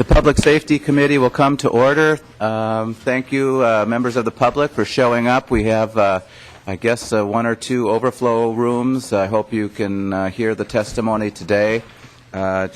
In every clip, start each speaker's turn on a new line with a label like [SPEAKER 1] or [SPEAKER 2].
[SPEAKER 1] Public Safety Committee will come to order. Thank you, members of the public, for showing up. We have, I guess, one or two overflow rooms. I hope you can hear the testimony today. In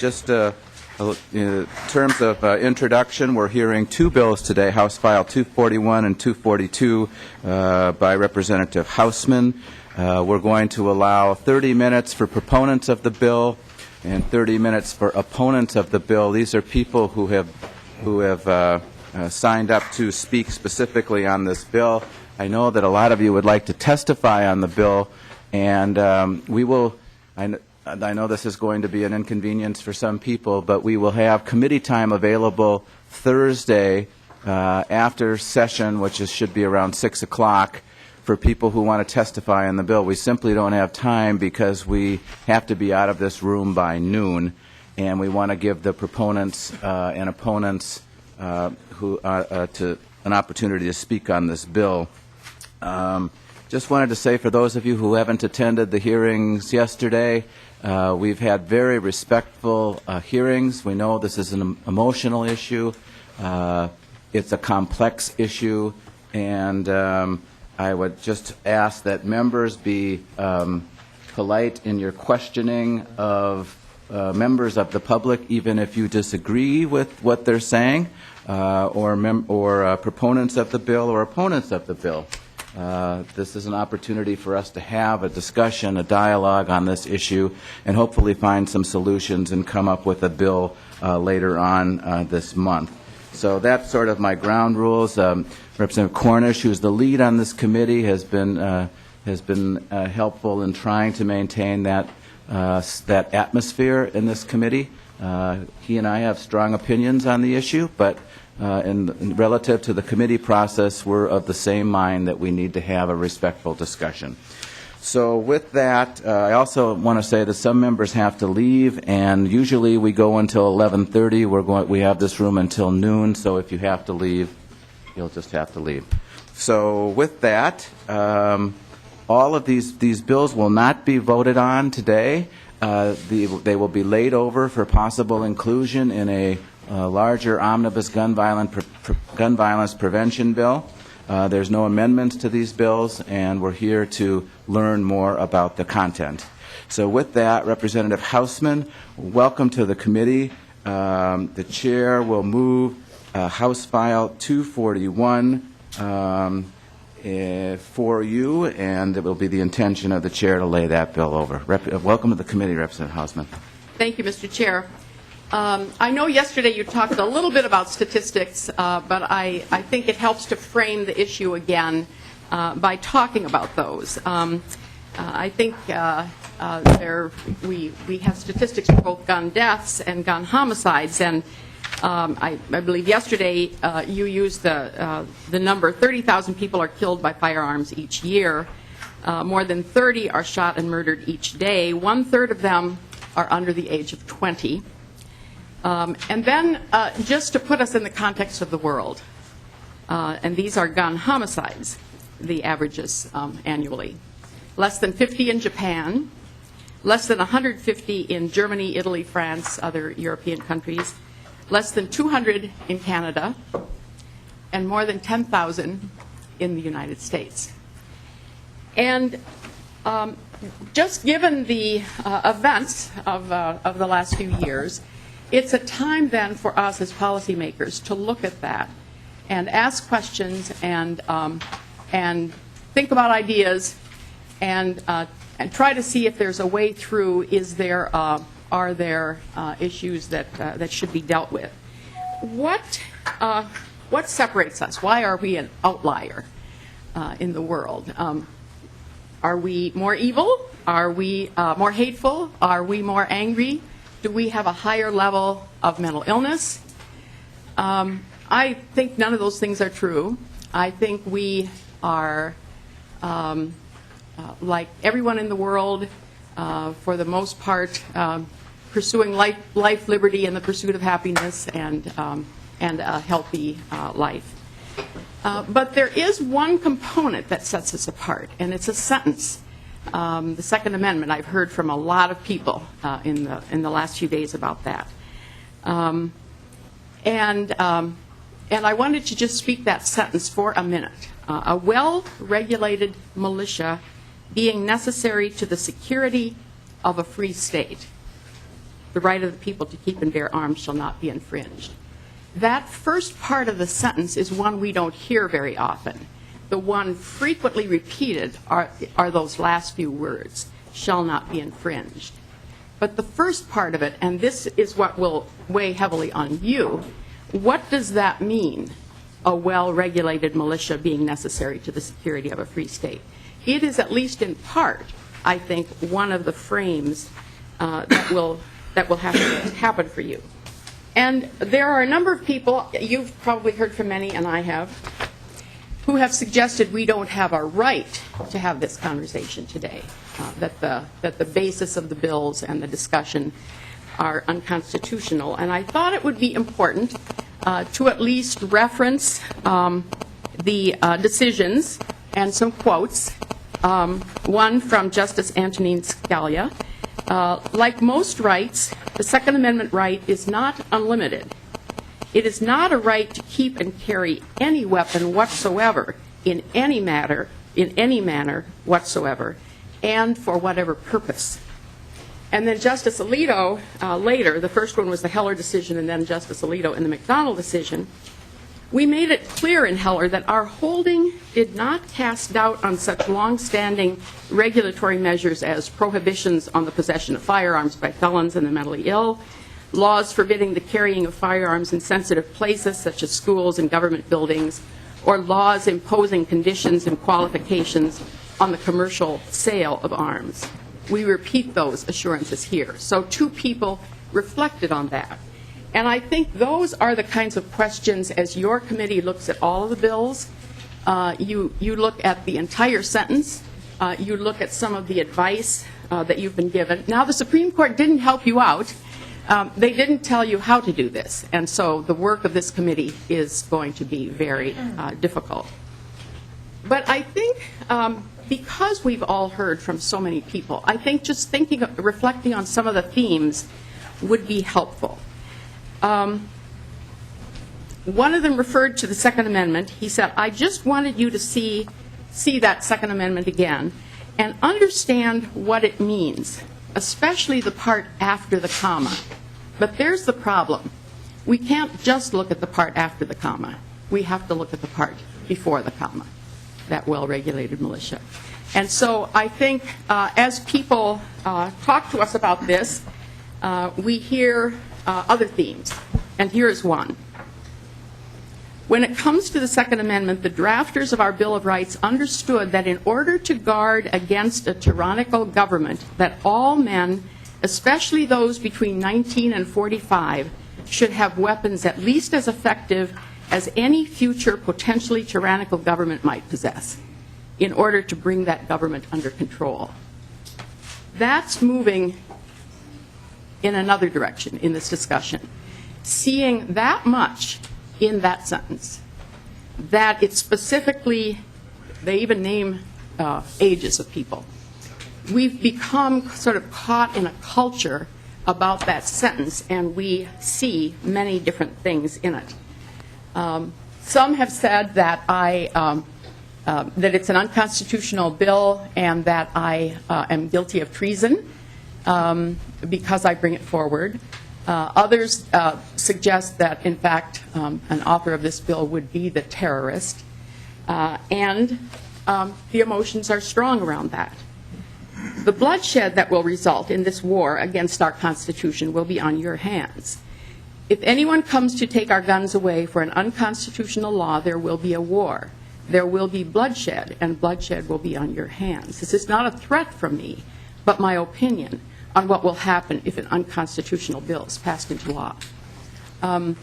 [SPEAKER 1] terms of introduction, we're hearing two bills today, House File 241 and 242 by Representative Hausman. We're going to allow 30 minutes for proponents of the bill and 30 minutes for opponents of the bill. These are people who have signed up to speak specifically on this bill. I know that a lot of you would like to testify on the bill, and we will. I know this is going to be an inconvenience for some people, but we will have committee time available Thursday after session, which should be around 6 o'clock, for people who want to testify on the bill. We simply don't have time because we have to be out of this room by noon, and we want to give the proponents and opponents to an opportunity to speak on this bill. Just wanted to say, for those of you who haven't attended the hearings yesterday, we've had very respectful hearings. We know this is an emotional issue. It's a complex issue, and I would just ask that members be polite in your questioning of members of the public, even if you disagree with what they're saying, or proponents of the bill or opponents of the bill. This is an opportunity for us to have a discussion, a dialogue on this issue, and hopefully find some solutions and come up with a bill later on this month. So that's sort of my ground rules. Representative Cornish, who's the lead on this committee, has been helpful in trying to maintain that atmosphere in this committee. He and I have strong opinions on the issue, but relative to the committee process, we're of the same mind that we need to have a respectful discussion. So with that, I also want to say that some members have to leave, and usually we go until 11:30. We have this room until noon, so if you have to leave, you'll just have to leave. So with that, all of these bills will not be voted on today. They will be laid over for possible inclusion in a larger omnibus gun violence prevention bill. There's no amendments to these bills, and we're here to learn more about the content. So with that, Representative Hausman, welcome to the committee. The chair will move House File 241 for you, and it will be the intention of the chair to lay that bill over. Welcome to the committee, Representative Hausman.
[SPEAKER 2] Thank you, Mr. Chair. I know yesterday you talked a little bit about statistics, but I think it helps to frame the issue again by talking about those. I think we have statistics for both gun deaths and gun homicides, and I believe yesterday you used the number 30,000 people are killed by firearms each year. More than 30 are shot and murdered each day. 1/3 of them are under the age of 20. And then, just to put us in the context of the world, and these are gun homicides, the averages annually. Less than 50 in Japan, less than 150 in Germany, Italy, France, other European countries, less than 200 in Canada, and more than 10,000 in the United States. And just given the events of the last few years, it's a time then for us as policymakers to look at that and ask questions and think about ideas and try to see if there's a way through. Are there issues that should be dealt with? What separates us? Why are we an outlier in the world? Are we more evil? Are we more hateful? Are we more angry? Do we have a higher level of mental illness? I think none of those things are true. I think we are, like everyone in the world, for the most part, pursuing life, liberty, and the pursuit of happiness and a healthy life. But there is one component that sets us apart, and it's a sentence. The Second Amendment. I've heard from a lot of people in the last few days about that. And I wanted to just speak that sentence for a minute. A well-regulated militia being necessary to the security of a free state. The right of the people to keep and bear arms shall not be infringed. That first part of the sentence is one we don't hear very often. The one frequently repeated are those last few words, shall not be infringed. But the first part of it, and this is what will weigh heavily on you, what does that mean, a well-regulated militia being necessary to the security of a free state? It is, at least in part, I think, one of the frames that will have to happen for you. And there are a number of people, you've probably heard from many, and I have, who have suggested we don't have a right to have this conversation today, that the basis of the bills and the discussion are unconstitutional. And I thought it would be important to at least reference the decisions and some quotes. One from Justice Antonin Scalia. Like most rights, the Second Amendment right is not unlimited. It is not a right to keep and carry any weapon whatsoever in any manner whatsoever, and for whatever purpose. And then Justice Alito later, the first one was the Heller decision, and then Justice Alito in the McDonnell decision, we made it clear in Heller that our holding did not cast doubt on such long-standing regulatory measures as prohibitions on the possession of firearms by felons and the mentally ill, laws forbidding the carrying of firearms in sensitive places such as schools and government buildings, or laws imposing conditions and qualifications on the commercial sale of arms. We repeat those assurances here. So two people reflected on that. And I think those are the kinds of questions, as your committee looks at all of the bills, you look at the entire sentence, you look at some of the advice that you've been given. Now, the Supreme Court didn't help you out. They didn't tell you how to do this. And so the work of this committee is going to be very difficult. But I think because we've all heard from so many people, I think just reflecting on some of the themes would be helpful. One of them referred to the Second Amendment. He said, I just wanted you to see that Second Amendment again and understand what it means, especially the part after the comma. But there's the problem. We can't just look at the part after the comma. We have to look at the part before the comma, that well-regulated militia. And so I think as people talk to us about this, we hear other themes, and here is one. When it comes to the Second Amendment, the drafters of our Bill of Rights understood that in order to guard against a tyrannical government, that all men, especially those between 19 and 45, should have weapons at least as effective as any future potentially tyrannical government might possess, in order to bring that government under control. That's moving in another direction in this discussion. Seeing that much in that sentence, that it specifically, they even name ages of people. We've become sort of caught in a culture about that sentence, and we see many different things in it. Some have said that that it's an unconstitutional bill and that I am guilty of treason because I bring it forward. Others suggest that, in fact, an author of this bill would be the terrorist, and the emotions are strong around that. The bloodshed that will result in this war against our Constitution will be on your hands. If anyone comes to take our guns away for an unconstitutional law, there will be a war. There will be bloodshed, and bloodshed will be on your hands. This is not a threat from me, but my opinion on what will happen if an unconstitutional bill is passed into law. I'm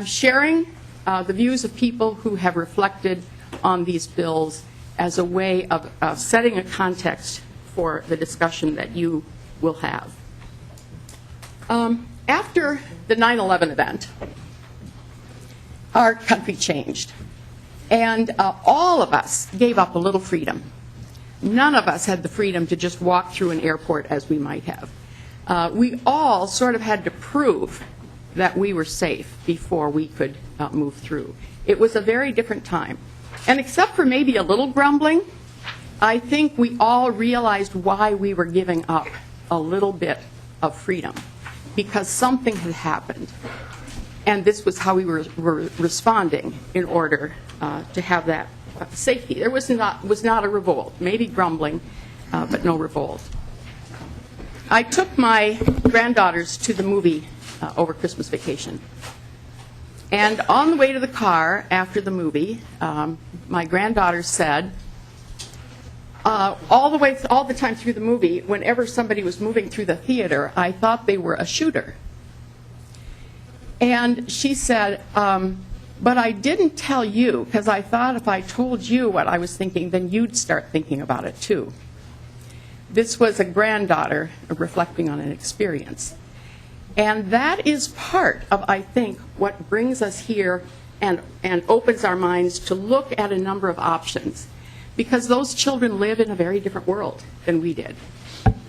[SPEAKER 2] sharing the views of people who have reflected on these bills as a way of setting a context for the discussion that you will have. After the 9/11 event, our country changed, and all of us gave up a little freedom. None of us had the freedom to just walk through an airport as we might have. we all sort of had to prove that we were safe before we could move through. It was a very different time. And except for maybe a little grumbling, I think we all realized why we were giving up a little bit of freedom, because something had happened. And this was how we were responding in order to have that safety. There was not a revolt, maybe grumbling, but no revolt. I took my granddaughters to the movie over Christmas vacation. And on the way to the car after the movie, my granddaughter said, all the time through the movie, whenever somebody was moving through the theater, I thought they were a shooter. And she said, but I didn't tell you, because I thought if I told you what I was thinking, then you'd start thinking about it too. This was a granddaughter reflecting on an experience. And that is part of, I think, what brings us here and opens our minds to look at a number of options. Because those children live in a very different world than we did.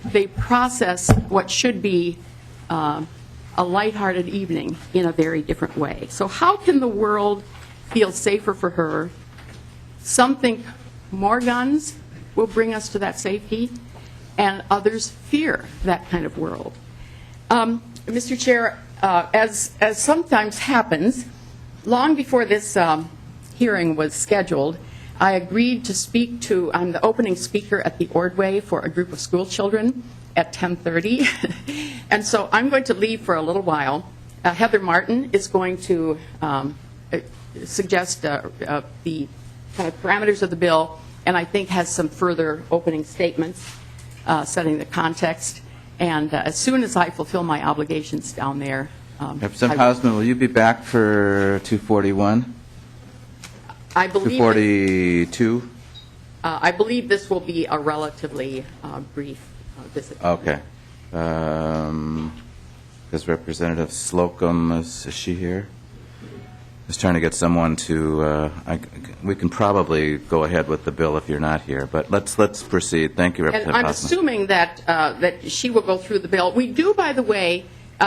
[SPEAKER 2] They process what should be a lighthearted evening in a very different way. So how can the world feel safer for her? Some think more guns will bring us to that safety, and others fear that kind of world. Mr. Chair, as sometimes happens, long before this hearing was scheduled, I agreed to speak to, I'm the opening speaker at the Ordway for a group of school children at 10:30. And so I'm going to leave for a little while. Heather Martin is going to suggest the kind of parameters of the bill, and I think has some further opening statements setting the context. And as soon as I fulfill my obligations down there.
[SPEAKER 1] Representative Hausman, will you be back for 241?
[SPEAKER 2] I believe
[SPEAKER 1] 242?
[SPEAKER 2] I believe this will be a relatively brief visit.
[SPEAKER 1] Okay. Is Representative Slocum, is she here? Just trying to get someone to, we can probably go ahead with the bill if you're not here, but let's proceed. Thank you, Representative
[SPEAKER 2] And I'm
[SPEAKER 1] Hausman.
[SPEAKER 2] assuming that she will go through the bill. We do, by the way,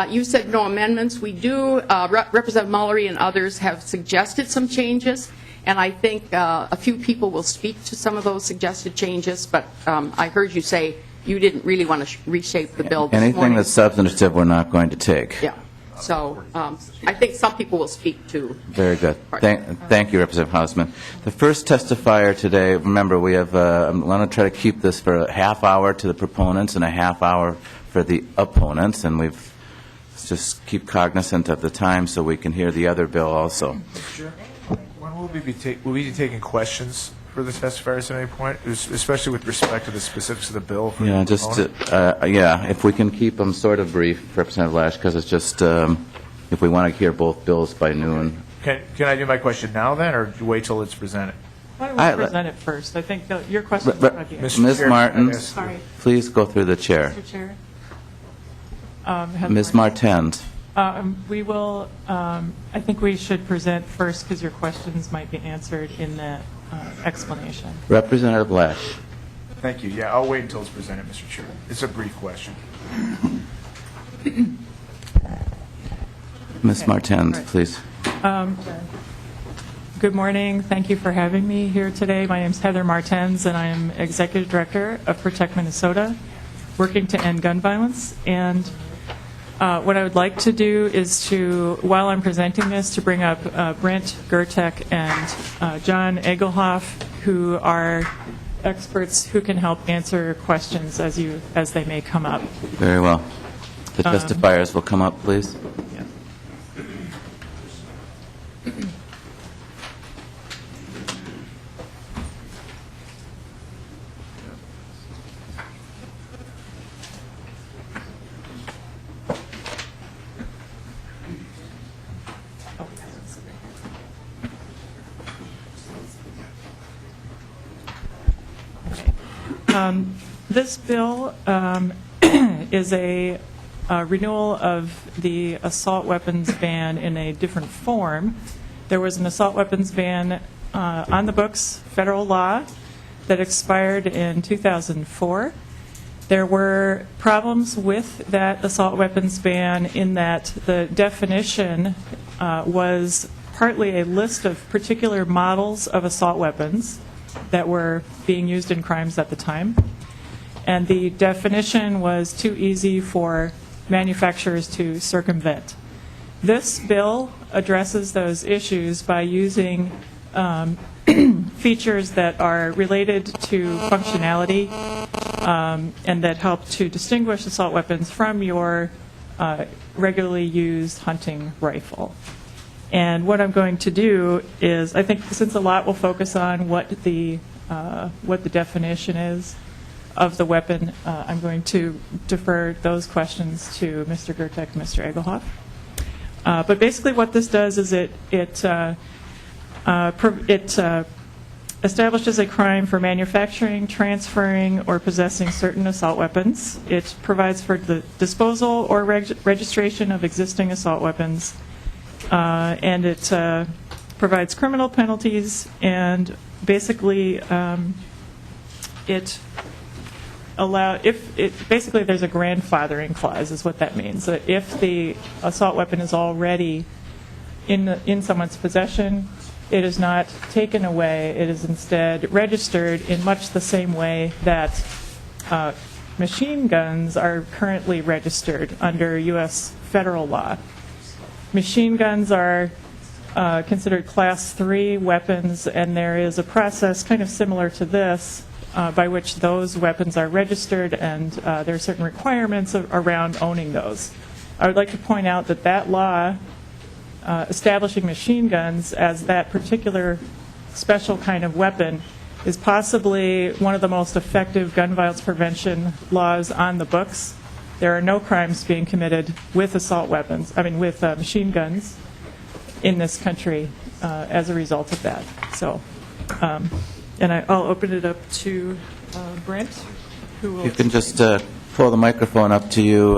[SPEAKER 2] you said no amendments. We do, Representative Mullery and others have suggested some changes, and I think a few people will speak to some of those suggested changes, but I heard you say you didn't really want to reshape the bill this morning.
[SPEAKER 1] Anything that's substantive, we're not going to take.
[SPEAKER 2] Yeah. So I think some people will speak to.
[SPEAKER 1] Very good. Thank you, Representative Hausman. The first testifier today, remember, we have, I'm going to try to keep this for a half hour to the proponents and a half hour for the opponents, and let's just keep cognizant of the time so we can hear the other bill also.
[SPEAKER 3] Sure. When will we be taking questions for the testifiers at any point, especially with respect to the specifics of the bill? For
[SPEAKER 1] Yeah,
[SPEAKER 3] the
[SPEAKER 1] just,
[SPEAKER 3] proponent?
[SPEAKER 1] if we can keep them sort of brief, Representative Lash, because it's just, if we want to hear both bills by noon.
[SPEAKER 3] Can I do my question now then, or wait till it's presented?
[SPEAKER 4] Why don't we present it first? I think your question is right here.
[SPEAKER 3] Mr.
[SPEAKER 1] Ms.
[SPEAKER 3] Chair,
[SPEAKER 1] Martin,
[SPEAKER 3] I guess-
[SPEAKER 4] Sorry,
[SPEAKER 1] please go through the chair.
[SPEAKER 4] Mr. Chair.
[SPEAKER 1] Ms. Martens.
[SPEAKER 4] We will, I think we should present first because your questions might be answered in the explanation.
[SPEAKER 1] Representative Lash.
[SPEAKER 3] Thank you. Yeah, I'll wait until it's presented, Mr. Chair. It's a brief question.
[SPEAKER 1] Ms.
[SPEAKER 4] Okay.
[SPEAKER 1] Martens,
[SPEAKER 4] Right.
[SPEAKER 1] please.
[SPEAKER 4] Good morning. Thank you for having me here today. My name is Heather Martens, and I am Executive Director of Protect Minnesota, working to end gun violence. And what I would like to do is to, while I'm presenting this, to bring up Brent Gertek and John Egelhoff, who are experts who can help answer questions as they may come up.
[SPEAKER 1] Very well. The testifiers will come up, please.
[SPEAKER 4] Yeah. This bill is a renewal of the assault weapons ban in a different form. There was an assault weapons ban on the books, federal law, that expired in 2004. There were problems with that assault weapons ban in that the definition was partly a list of particular models of assault weapons that were being used in crimes at the time. And the definition was too easy for manufacturers to circumvent. This bill addresses those issues by using features that are related to functionality and that help to distinguish assault weapons from your regularly used hunting rifle. And what I'm going to do is, I think since a lot will focus on what the definition is of the weapon, I'm going to defer those questions to Mr. Gertek and Mr. Egelhoff. But basically what this does is it establishes a crime for manufacturing, transferring, or possessing certain assault weapons. It provides for the disposal or registration of existing assault weapons. And it provides criminal penalties, and basically basically there's a grandfathering clause is what that means. So if the assault weapon is already in someone's possession, it is not taken away. It is instead registered in much the same way that machine guns are currently registered under U.S. federal law. Machine guns are considered Class 3 weapons, and there is a process kind of similar to this by which those weapons are registered, and there are certain requirements around owning those. I would like to point out that that law establishing machine guns as that particular special kind of weapon is possibly one of the most effective gun violence prevention laws on the books. There are no crimes being committed with with machine guns in this country as a result of that. So, and I'll open it up to Brent, who will...
[SPEAKER 1] You can just pull the microphone up to you,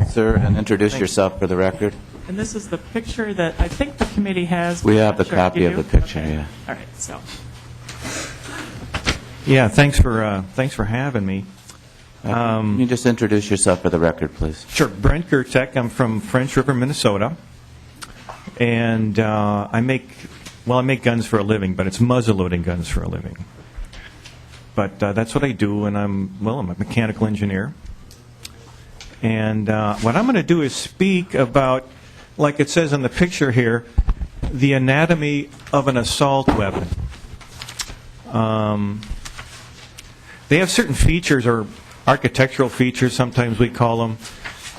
[SPEAKER 1] sir, and introduce yourself for the record.
[SPEAKER 4] And this is the picture that I think the committee has.
[SPEAKER 1] We have the copy of the picture,
[SPEAKER 4] okay.
[SPEAKER 1] yeah.
[SPEAKER 4] All right, so...
[SPEAKER 5] Yeah, thanks for having me.
[SPEAKER 1] Can you just introduce yourself for the record, please?
[SPEAKER 5] Sure. Brent Gertek. I'm from French River, Minnesota, and I make guns for a living, but it's muzzle-loading guns for a living. But that's what I do, and I'm a mechanical engineer. And what I'm going to do is speak about, like it says in the picture here, the anatomy of an assault weapon. They have certain features, or architectural features, sometimes we call them,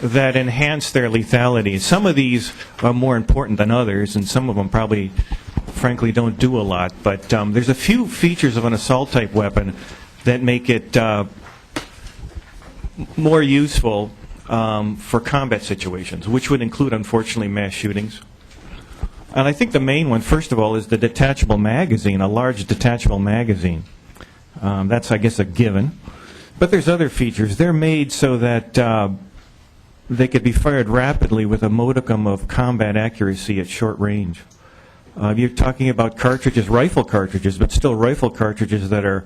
[SPEAKER 5] that enhance their lethality. Some of these are more important than others, and some of them probably, frankly, don't do a lot. But there's a few features of an assault-type weapon that make it more useful for combat situations, which would include, unfortunately, mass shootings. And I think the main one, first of all, is the detachable magazine, a large detachable magazine. That's, I guess, a given. But there's other features. They're made so that they could be fired rapidly with a modicum of combat accuracy at short range. You're talking about cartridges, rifle cartridges, but still rifle cartridges that are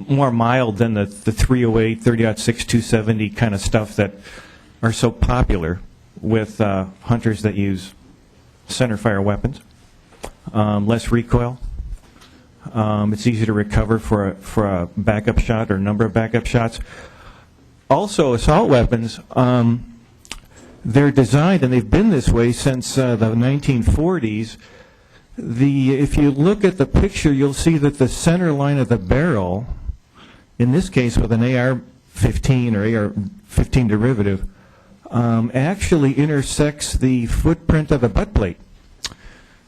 [SPEAKER 5] more mild than the 308, 30-06, 270 kind of stuff that are so popular with hunters that use center-fire weapons. Less recoil. It's easy to recover for a backup shot or number of backup shots. Also, assault weapons, they're designed, and they've been this way since the 1940s. If you look at the picture, you'll see that the center line of the barrel, in this case with an AR-15 or AR-15 derivative, actually intersects the footprint of the butt plate.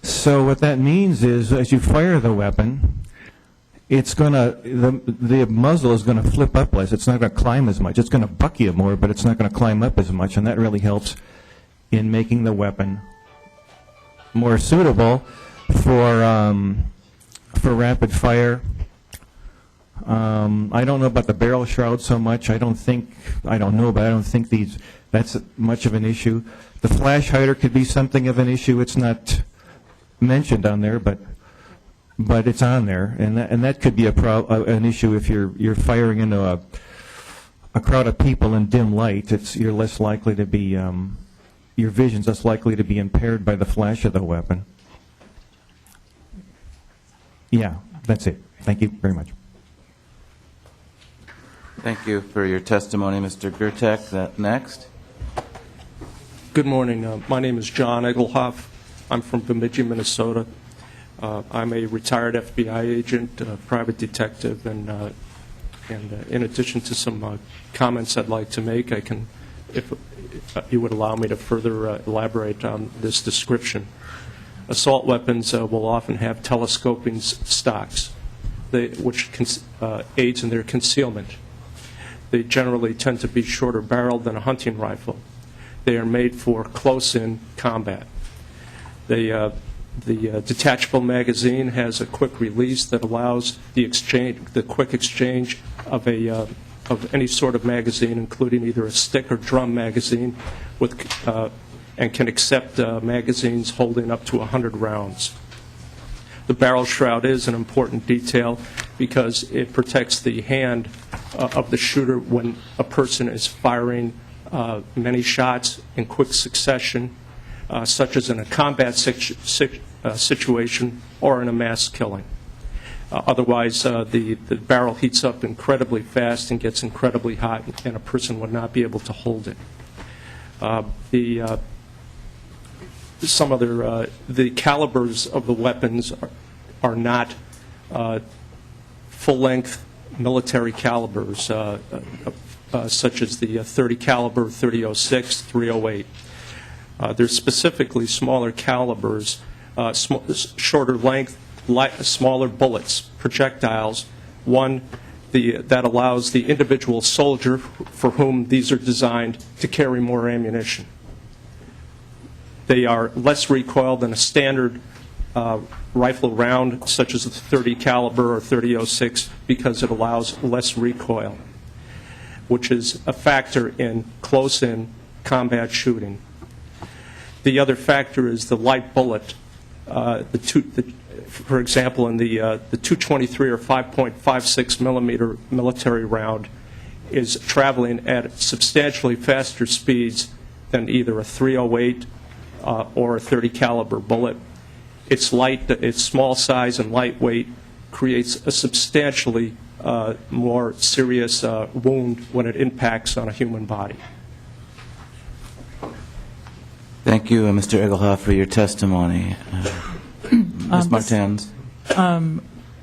[SPEAKER 5] So what that means is, as you fire the weapon, the muzzle is going to flip up less. It's not going to climb as much. It's going to buck you more, but it's not going to climb up as much, and that really helps in making the weapon more suitable for rapid fire. I don't know about the barrel shroud so much. I don't think that's much of an issue. The flash hider could be something of an issue. It's not mentioned on there, but it's on there, and that could be an issue if you're firing into a crowd of people in dim light, you're less likely to be, your vision's less likely to be impaired by the flash of the weapon. Yeah, that's it. Thank you very much.
[SPEAKER 1] Thank you for your testimony, Mr. Gertek. Next.
[SPEAKER 6] Good morning. My name is John Egelhoff. I'm from Bemidji, Minnesota. I'm a retired FBI agent, private detective, and in addition to some comments I'd like to make, I can, if you would allow me to further elaborate on this description. Assault weapons will often have telescoping stocks, which aids in their concealment. They generally tend to be shorter barreled than a hunting rifle. They are made for close-in combat. The detachable magazine has a quick release that allows the quick exchange of any sort of magazine, including either a stick or drum magazine, and can accept magazines holding up to 100 rounds. The barrel shroud is an important detail because it protects the hand of the shooter when a person is firing many shots in quick succession, such as in a combat situation or in a mass killing. Otherwise, the barrel heats up incredibly fast and gets incredibly hot, and a person would not be able to hold it. The calibers of the weapons are not full-length military calibers, such as the .30 caliber, .30-06, .308. They're specifically smaller calibers, shorter length, smaller bullets, projectiles, that allows the individual soldier for whom these are designed to carry more ammunition. They are less recoil than a standard rifle round, such as the .30 caliber or .30-06, because it allows less recoil, which is a factor in close-in combat shooting. The other factor is the light bullet. For example, in the .223 or 5.56 millimeter military round is traveling at substantially faster speeds than either a .308 or a .30 caliber bullet. Its small size and lightweight creates a substantially more serious wound when it impacts on a human body.
[SPEAKER 1] Thank you, Mr. Egelhoff, for your testimony. Ms. Martens.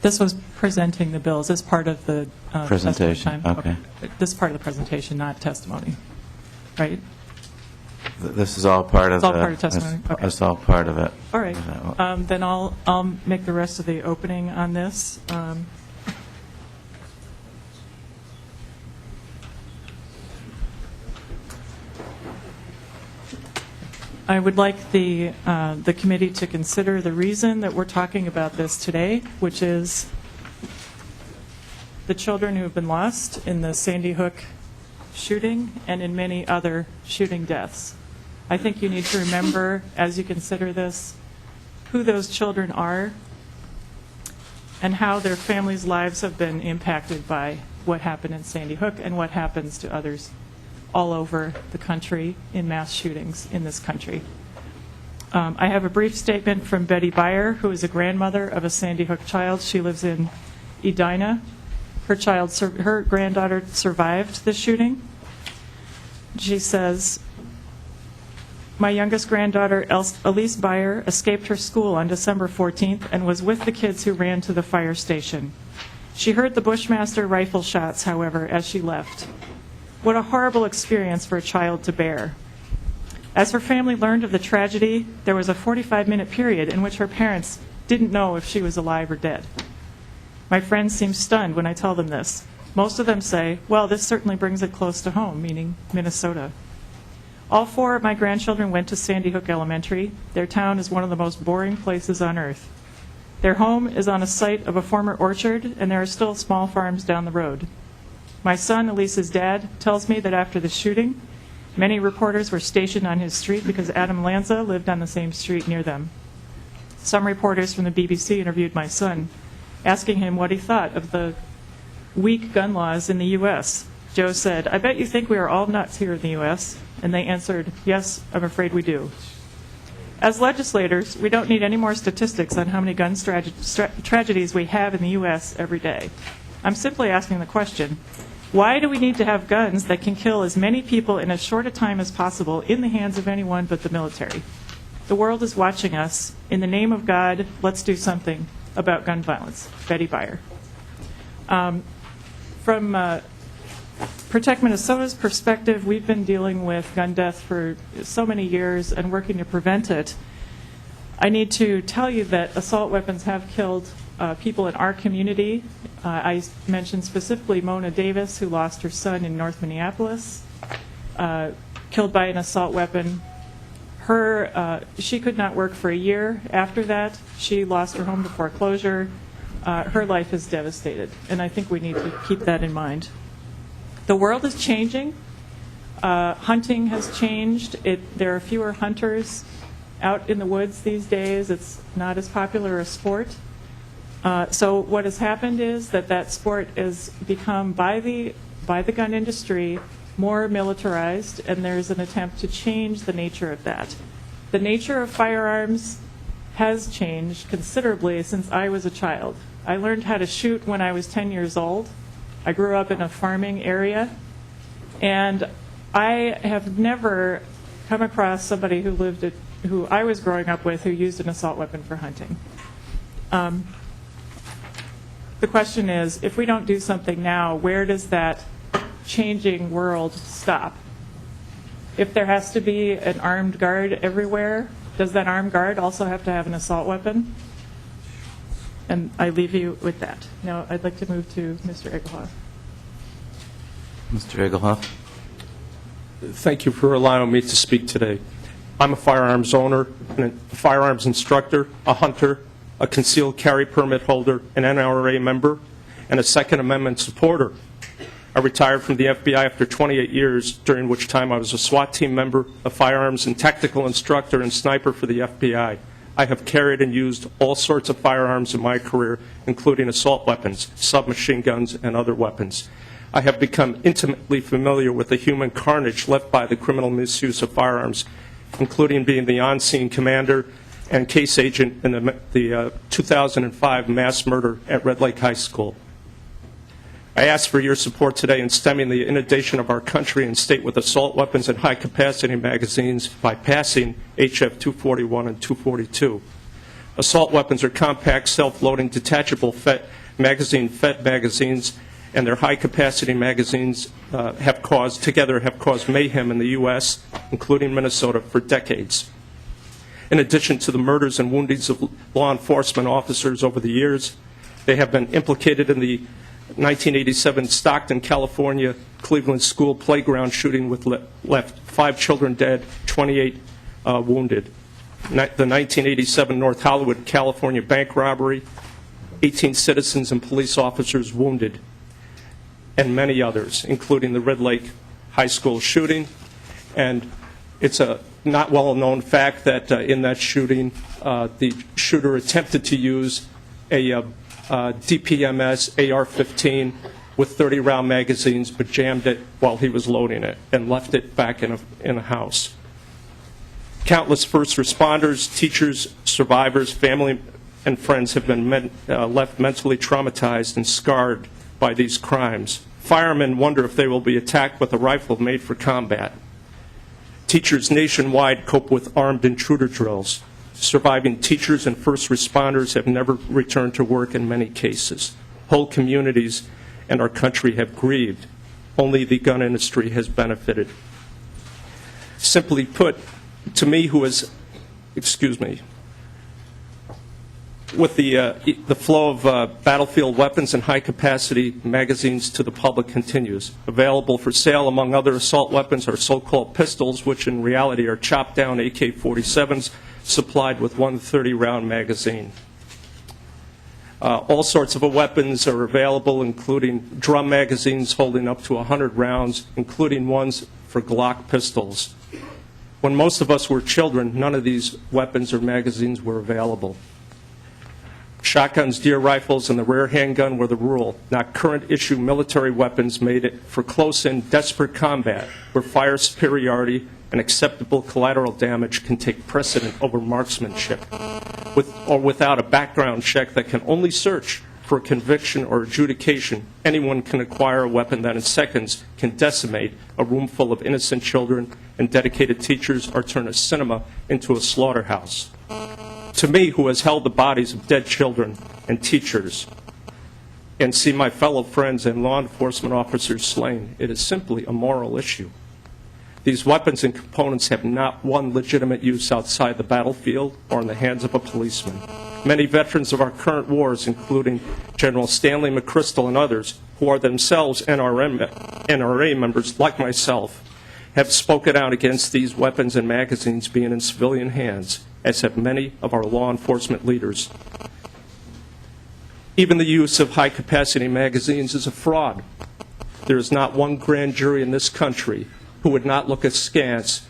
[SPEAKER 4] This was presenting the bills as part of the
[SPEAKER 1] Presentation,
[SPEAKER 4] time.
[SPEAKER 1] okay.
[SPEAKER 4] This is part of the presentation, not testimony, right?
[SPEAKER 1] This is all part of
[SPEAKER 4] It's all part of testimony? Okay.
[SPEAKER 1] It's all part of it.
[SPEAKER 4] All right. Then I'll make the rest of the opening on this. I would like the committee to consider the reason that we're talking about this today, which is the children who have been lost in the Sandy Hook shooting and in many other shooting deaths. I think you need to remember, as you consider this, who those children are and how their families' lives have been impacted by what happened in Sandy Hook and what happens to others all over the country in mass shootings in this country. I have a brief statement from Betty Beyer, who is a grandmother of a Sandy Hook child. She lives in Edina. Her granddaughter survived the shooting. She says, "My youngest granddaughter, Elise Beyer, escaped her school on December 14th and was with the kids who ran to the fire station. She heard the Bushmaster rifle shots, however, as she left. What a horrible experience for a child to bear. As her family learned of the tragedy, there was a 45-minute period in which her parents didn't know if she was alive or dead. My friends seem stunned when I tell them this. Most of them say, well, this certainly brings it close to home, meaning Minnesota. All 4 of my grandchildren went to Sandy Hook Elementary. Their town is one of the most boring places on earth. Their home is on a site of a former orchard, and there are still small farms down the road. My son, Elise's dad, tells me that after the shooting, many reporters were stationed on his street because Adam Lanza lived on the same street near them. Some reporters from the BBC interviewed my son, asking him what he thought of the weak gun laws in the U.S. Joe said, "I bet you think we are all nuts here in the U.S." And they answered, "Yes, I'm afraid we do." As legislators, we don't need any more statistics on how many gun tragedies we have in the U.S. every day. I'm simply asking the question, why do we need to have guns that can kill as many people in as short a time as possible in the hands of anyone but the military? The world is watching us. In the name of God, let's do something about gun violence. Betty Byer. From Protect Minnesota's perspective, we've been dealing with gun death for so many years and working to prevent it. I need to tell you that assault weapons have killed people in our community. I mentioned specifically Mona Davis, who lost her son in North Minneapolis, killed by an assault weapon. She could not work for a year after that. She lost her home to foreclosure. Her life is devastated, and I think we need to keep that in mind. The world is changing. Hunting has changed. There are fewer hunters out in the woods these days. It's not as popular a sport. So what has happened is that sport has become, by the gun industry, more militarized, and there's an attempt to change the nature of that. The nature of firearms has changed considerably since I was a child. I learned how to shoot when I was 10 years old. I grew up in a farming area, and I have never come across somebody who I was growing up with who used an assault weapon for hunting. The question is, if we don't do something now, where does that changing world stop? If there has to be an armed guard everywhere, does that armed guard also have to have an assault weapon? And I leave you with that. Now I'd like to move to Mr. Egelhoff.
[SPEAKER 1] Mr. Egelhoff.
[SPEAKER 6] Thank you for allowing me to speak today. I'm a firearms owner, a firearms instructor, a hunter, a concealed carry permit holder, an NRA member, and a Second Amendment supporter. I retired from the FBI after 28 years, during which time I was a SWAT team member, a firearms and tactical instructor, and sniper for the FBI. I have carried and used all sorts of firearms in my career, including assault weapons, submachine guns, and other weapons. I have become intimately familiar with the human carnage left by the criminal misuse of firearms, including being the on-scene commander and case agent in the 2005 mass murder at Red Lake High School. I ask for your support today in stemming the inundation of our country and state with assault weapons and high-capacity magazines by passing HF 241 and 242. Assault weapons are compact, self-loading, detachable fed magazines, and their high-capacity magazines have caused mayhem in the U.S., including Minnesota, for decades. In addition to the murders and woundings of law enforcement officers over the years, they have been implicated in the 1987 Stockton, California, Cleveland school playground shooting, which left 5 children dead, 28 wounded. The 1987 North Hollywood, California bank robbery, 18 citizens and police officers wounded, and many others, including the Red Lake High School shooting. And it's a not well-known fact that in that shooting, the shooter attempted to use a DPMS AR-15 with 30-round magazines, but jammed it while he was loading it and left it back in a house. Countless first responders, teachers, survivors, family, and friends have been left mentally traumatized and scarred by these crimes. Firemen wonder if they will be attacked with a rifle made for combat. Teachers nationwide cope with armed intruder drills. Surviving teachers and first responders have never returned to work in many cases. Whole communities and our country have grieved. Only the gun industry has benefited. Simply put, to me, with the flow of battlefield weapons and high-capacity magazines to the public continues. Available for sale, among other assault weapons, are so-called pistols, which in reality are chopped-down AK-47s supplied with one 30-round magazine. All sorts of weapons are available, including drum magazines holding up to 100 rounds, including ones for Glock pistols. When most of us were children, none of these weapons or magazines were available. Shotguns, deer rifles, and the rare handgun were the rule, not current-issue military weapons made it for close-in, desperate combat, where fire superiority and acceptable collateral damage can take precedent over marksmanship, with or without a background check that can only search for a conviction or adjudication. Anyone can acquire a weapon that in seconds can decimate a room full of innocent children and dedicated teachers or turn a cinema into a slaughterhouse. To me, who has held the bodies of dead children and teachers and see my fellow friends and law enforcement officers slain, it is simply a moral issue. These weapons and components have not one legitimate use outside the battlefield or in the hands of a policeman. Many veterans of our current wars, including General Stanley McChrystal and others, who are themselves NRA members like myself, have spoken out against these weapons and magazines being in civilian hands, as have many of our law enforcement leaders. Even the use of high-capacity magazines is a fraud. There is not one grand jury in this country who would not look askance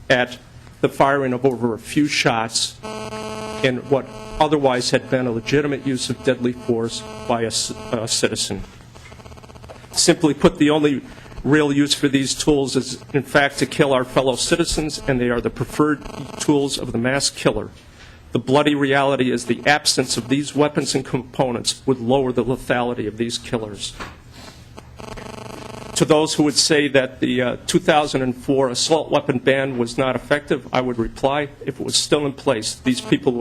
[SPEAKER 6] at the firing of over a few shots in what otherwise had been a legitimate use of deadly force by a citizen. Simply put, the only real use for these tools is, in fact, to kill our fellow citizens, and they are the preferred tools of the mass killer. The bloody reality is the absence of these weapons and components would lower the lethality of these killers. To those who would say that the 2004 assault weapon ban was not effective, I would reply, if it was still in place, these people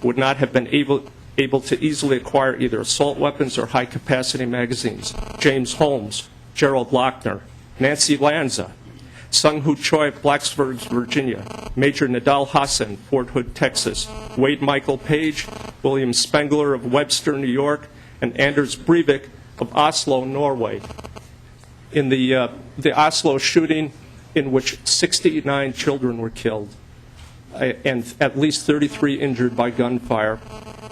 [SPEAKER 6] would not have been able to easily acquire either assault weapons or high-capacity magazines. James Holmes, Gerald Lochner, Nancy Lanza, Sung Hu Choi of Blacksburg, Virginia, Major Nadal Hassan, Fort Hood, Texas, Wade Michael Page, William Spengler of Webster, New York, and Anders Breivik of Oslo, Norway. In the Oslo shooting, in which 69 children were killed and at least 33 injured by gunfire,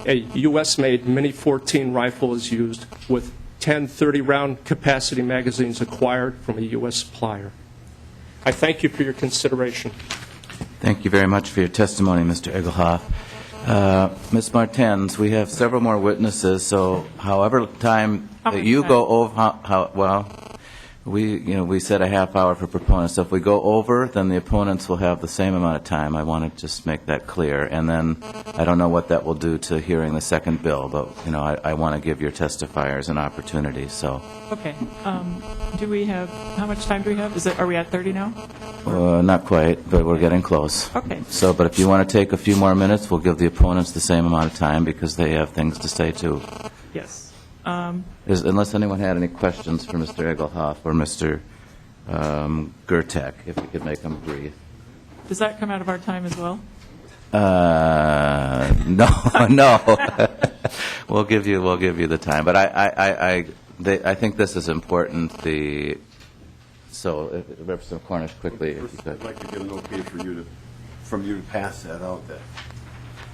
[SPEAKER 6] a U.S.-made Mini-14 rifle is used with 10 30-round capacity magazines acquired from a U.S. supplier. I thank you for your consideration.
[SPEAKER 1] Thank you very much for your testimony, Mr. Egelhoff. Ms. Martens, we have several more witnesses, so however time that you go over, we set a half hour for proponents. So if we go over, then the opponents will have the same amount of time. I want to just make that clear. And then I don't know what that will do to hearing the second bill, but I want to give your testifiers an opportunity. So.
[SPEAKER 4] Okay. Do we have, how much time do we have? Are we at 30 now?
[SPEAKER 1] Not quite, but we're getting close.
[SPEAKER 4] Okay.
[SPEAKER 1] So, but if you want to take a few more minutes, we'll give the opponents the same amount of time because they have things to say too.
[SPEAKER 4] Yes.
[SPEAKER 1] Unless anyone had any questions for Mr. Egelhoff or Mr. Gertek, if we could make them brief.
[SPEAKER 4] Does that come out of our time as well?
[SPEAKER 1] No. We'll give you the time. But I think this is important. So, Representative Cornish, quickly, if you could.
[SPEAKER 7] I'd like to get an okay from you to pass that out then.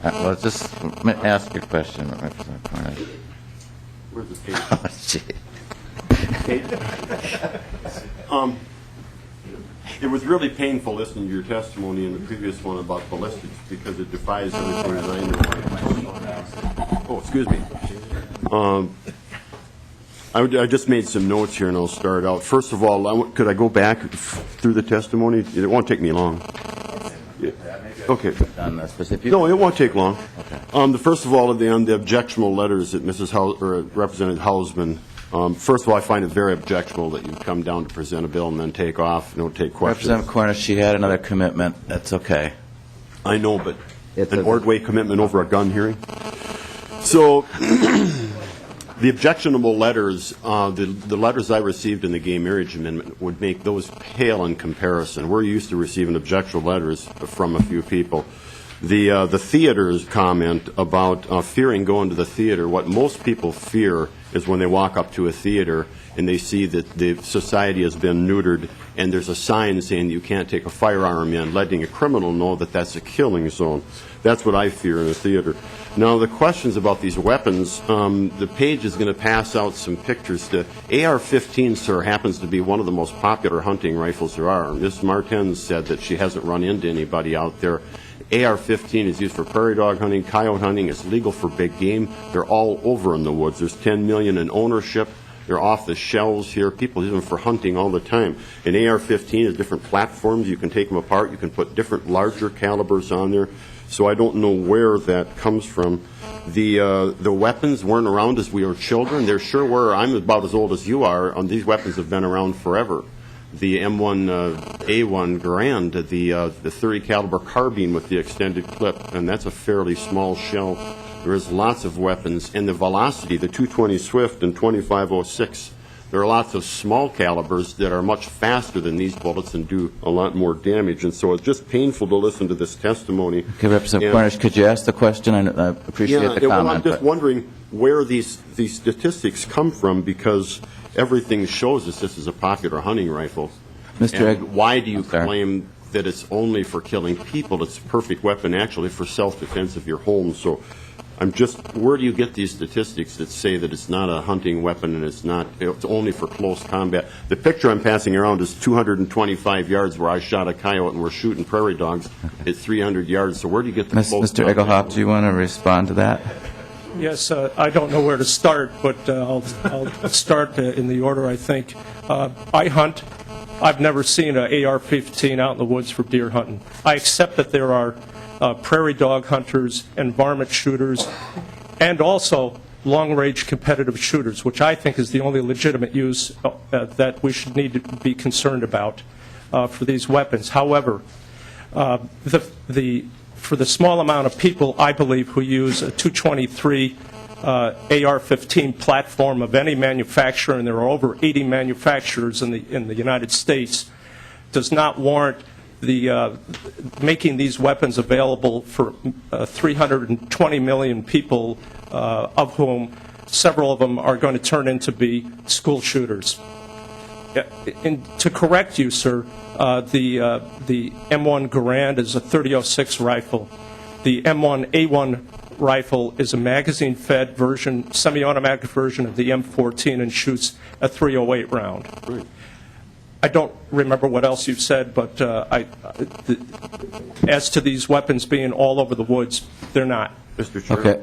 [SPEAKER 1] Well, just ask your question, Representative Cornish.
[SPEAKER 7] Where's the paper?
[SPEAKER 1] Oh, gee.
[SPEAKER 7] It was really painful listening to your testimony in the previous one about ballistics because it defies everything that I know. Oh, excuse me. I just made some notes here, and I'll start out. First of all, could I go back through the testimony? It won't take me long. Yeah. Okay.
[SPEAKER 1] On the specific.
[SPEAKER 7] No, it won't take long.
[SPEAKER 1] Okay.
[SPEAKER 7] First of all, on the objectionable letters that Representative Hausman. First of all, I find it very objectionable that you come down to present a bill and then take off and don't take questions.
[SPEAKER 1] Representative Cornish, she had another commitment. That's okay.
[SPEAKER 7] I know, but
[SPEAKER 1] It's
[SPEAKER 7] an
[SPEAKER 1] a-
[SPEAKER 7] Ordway commitment over a gun hearing. So, the objectionable letters, the letters I received in the gay marriage amendment would make those pale in comparison. We're used to receiving objectionable letters from a few people. The theater's comment about fearing going to the theater, what most people fear is when they walk up to a theater and they see that the society has been neutered and there's a sign saying you can't take a firearm in, letting a criminal know that that's a killing zone. That's what I fear in a theater. Now, the questions about these weapons, the page is going to pass out some pictures. The AR-15, sir, happens to be one of the most popular hunting rifles there are. Ms. Martens said that she hasn't run into anybody out there. AR-15 is used for prairie dog hunting. Coyote hunting is legal for big game. They're all over in the woods. There's 10 million in ownership. They're off the shelves here. People use them for hunting all the time. An AR-15 is different platforms. You can take them apart. You can put different larger calibers on there. So I don't know where that comes from. The weapons weren't around as we were children. There sure were. I'm about as old as you are, and these weapons have been around forever. The M1A1 Garand, the 30 caliber carbine with the extended clip, and that's a fairly small shell. There is lots of weapons, and the Velocity, the 220 Swift and 2506. There are lots of small calibers that are much faster than these bullets and do a lot more damage. And so it's just painful to listen to this testimony.
[SPEAKER 1] Okay, Representative Cornish, could you ask the question? I appreciate the comment.
[SPEAKER 7] Well, I'm just
[SPEAKER 1] but-
[SPEAKER 7] wondering where these statistics come from, because everything shows us this is a popular hunting rifle.
[SPEAKER 1] Mr.
[SPEAKER 7] And
[SPEAKER 1] Egg-
[SPEAKER 7] why do you
[SPEAKER 1] I'm sorry.
[SPEAKER 7] claim that it's only for killing people? It's a perfect weapon, actually, for self-defense of your home. So I'm just, where do you get these statistics that say that it's not a hunting weapon and it's only for close combat? The picture I'm passing around is 225 yards where I shot a coyote and we're shooting prairie dogs at 300 yards. So where do you get the close
[SPEAKER 1] Mr.
[SPEAKER 7] combat?
[SPEAKER 1] Egelhoff, do you want to respond to that?
[SPEAKER 6] Yes, I don't know where to start, but I'll start in the order I think. I hunt. I've never seen an AR-15 out in the woods for deer hunting. I accept that there are prairie dog hunters and varmint shooters, and also long-range competitive shooters, which I think is the only legitimate use that we should need to be concerned about for these weapons. However, for the small amount of people, I believe, who use a 223 AR-15 platform of any manufacturer, and there are over 80 manufacturers in the United States, does not warrant making these weapons available for 320 million people, of whom several of them are going to turn into be school shooters. To correct you, sir, the M1 Garand is a .30-06 rifle. The M1A1 rifle is a magazine-fed version, semi-automatic version of the M14 and shoots a .308 round.
[SPEAKER 7] Right.
[SPEAKER 6] I don't remember what else you've said, but as to these weapons being all over the woods, they're not.
[SPEAKER 7] Mr. Chair.
[SPEAKER 1] Okay.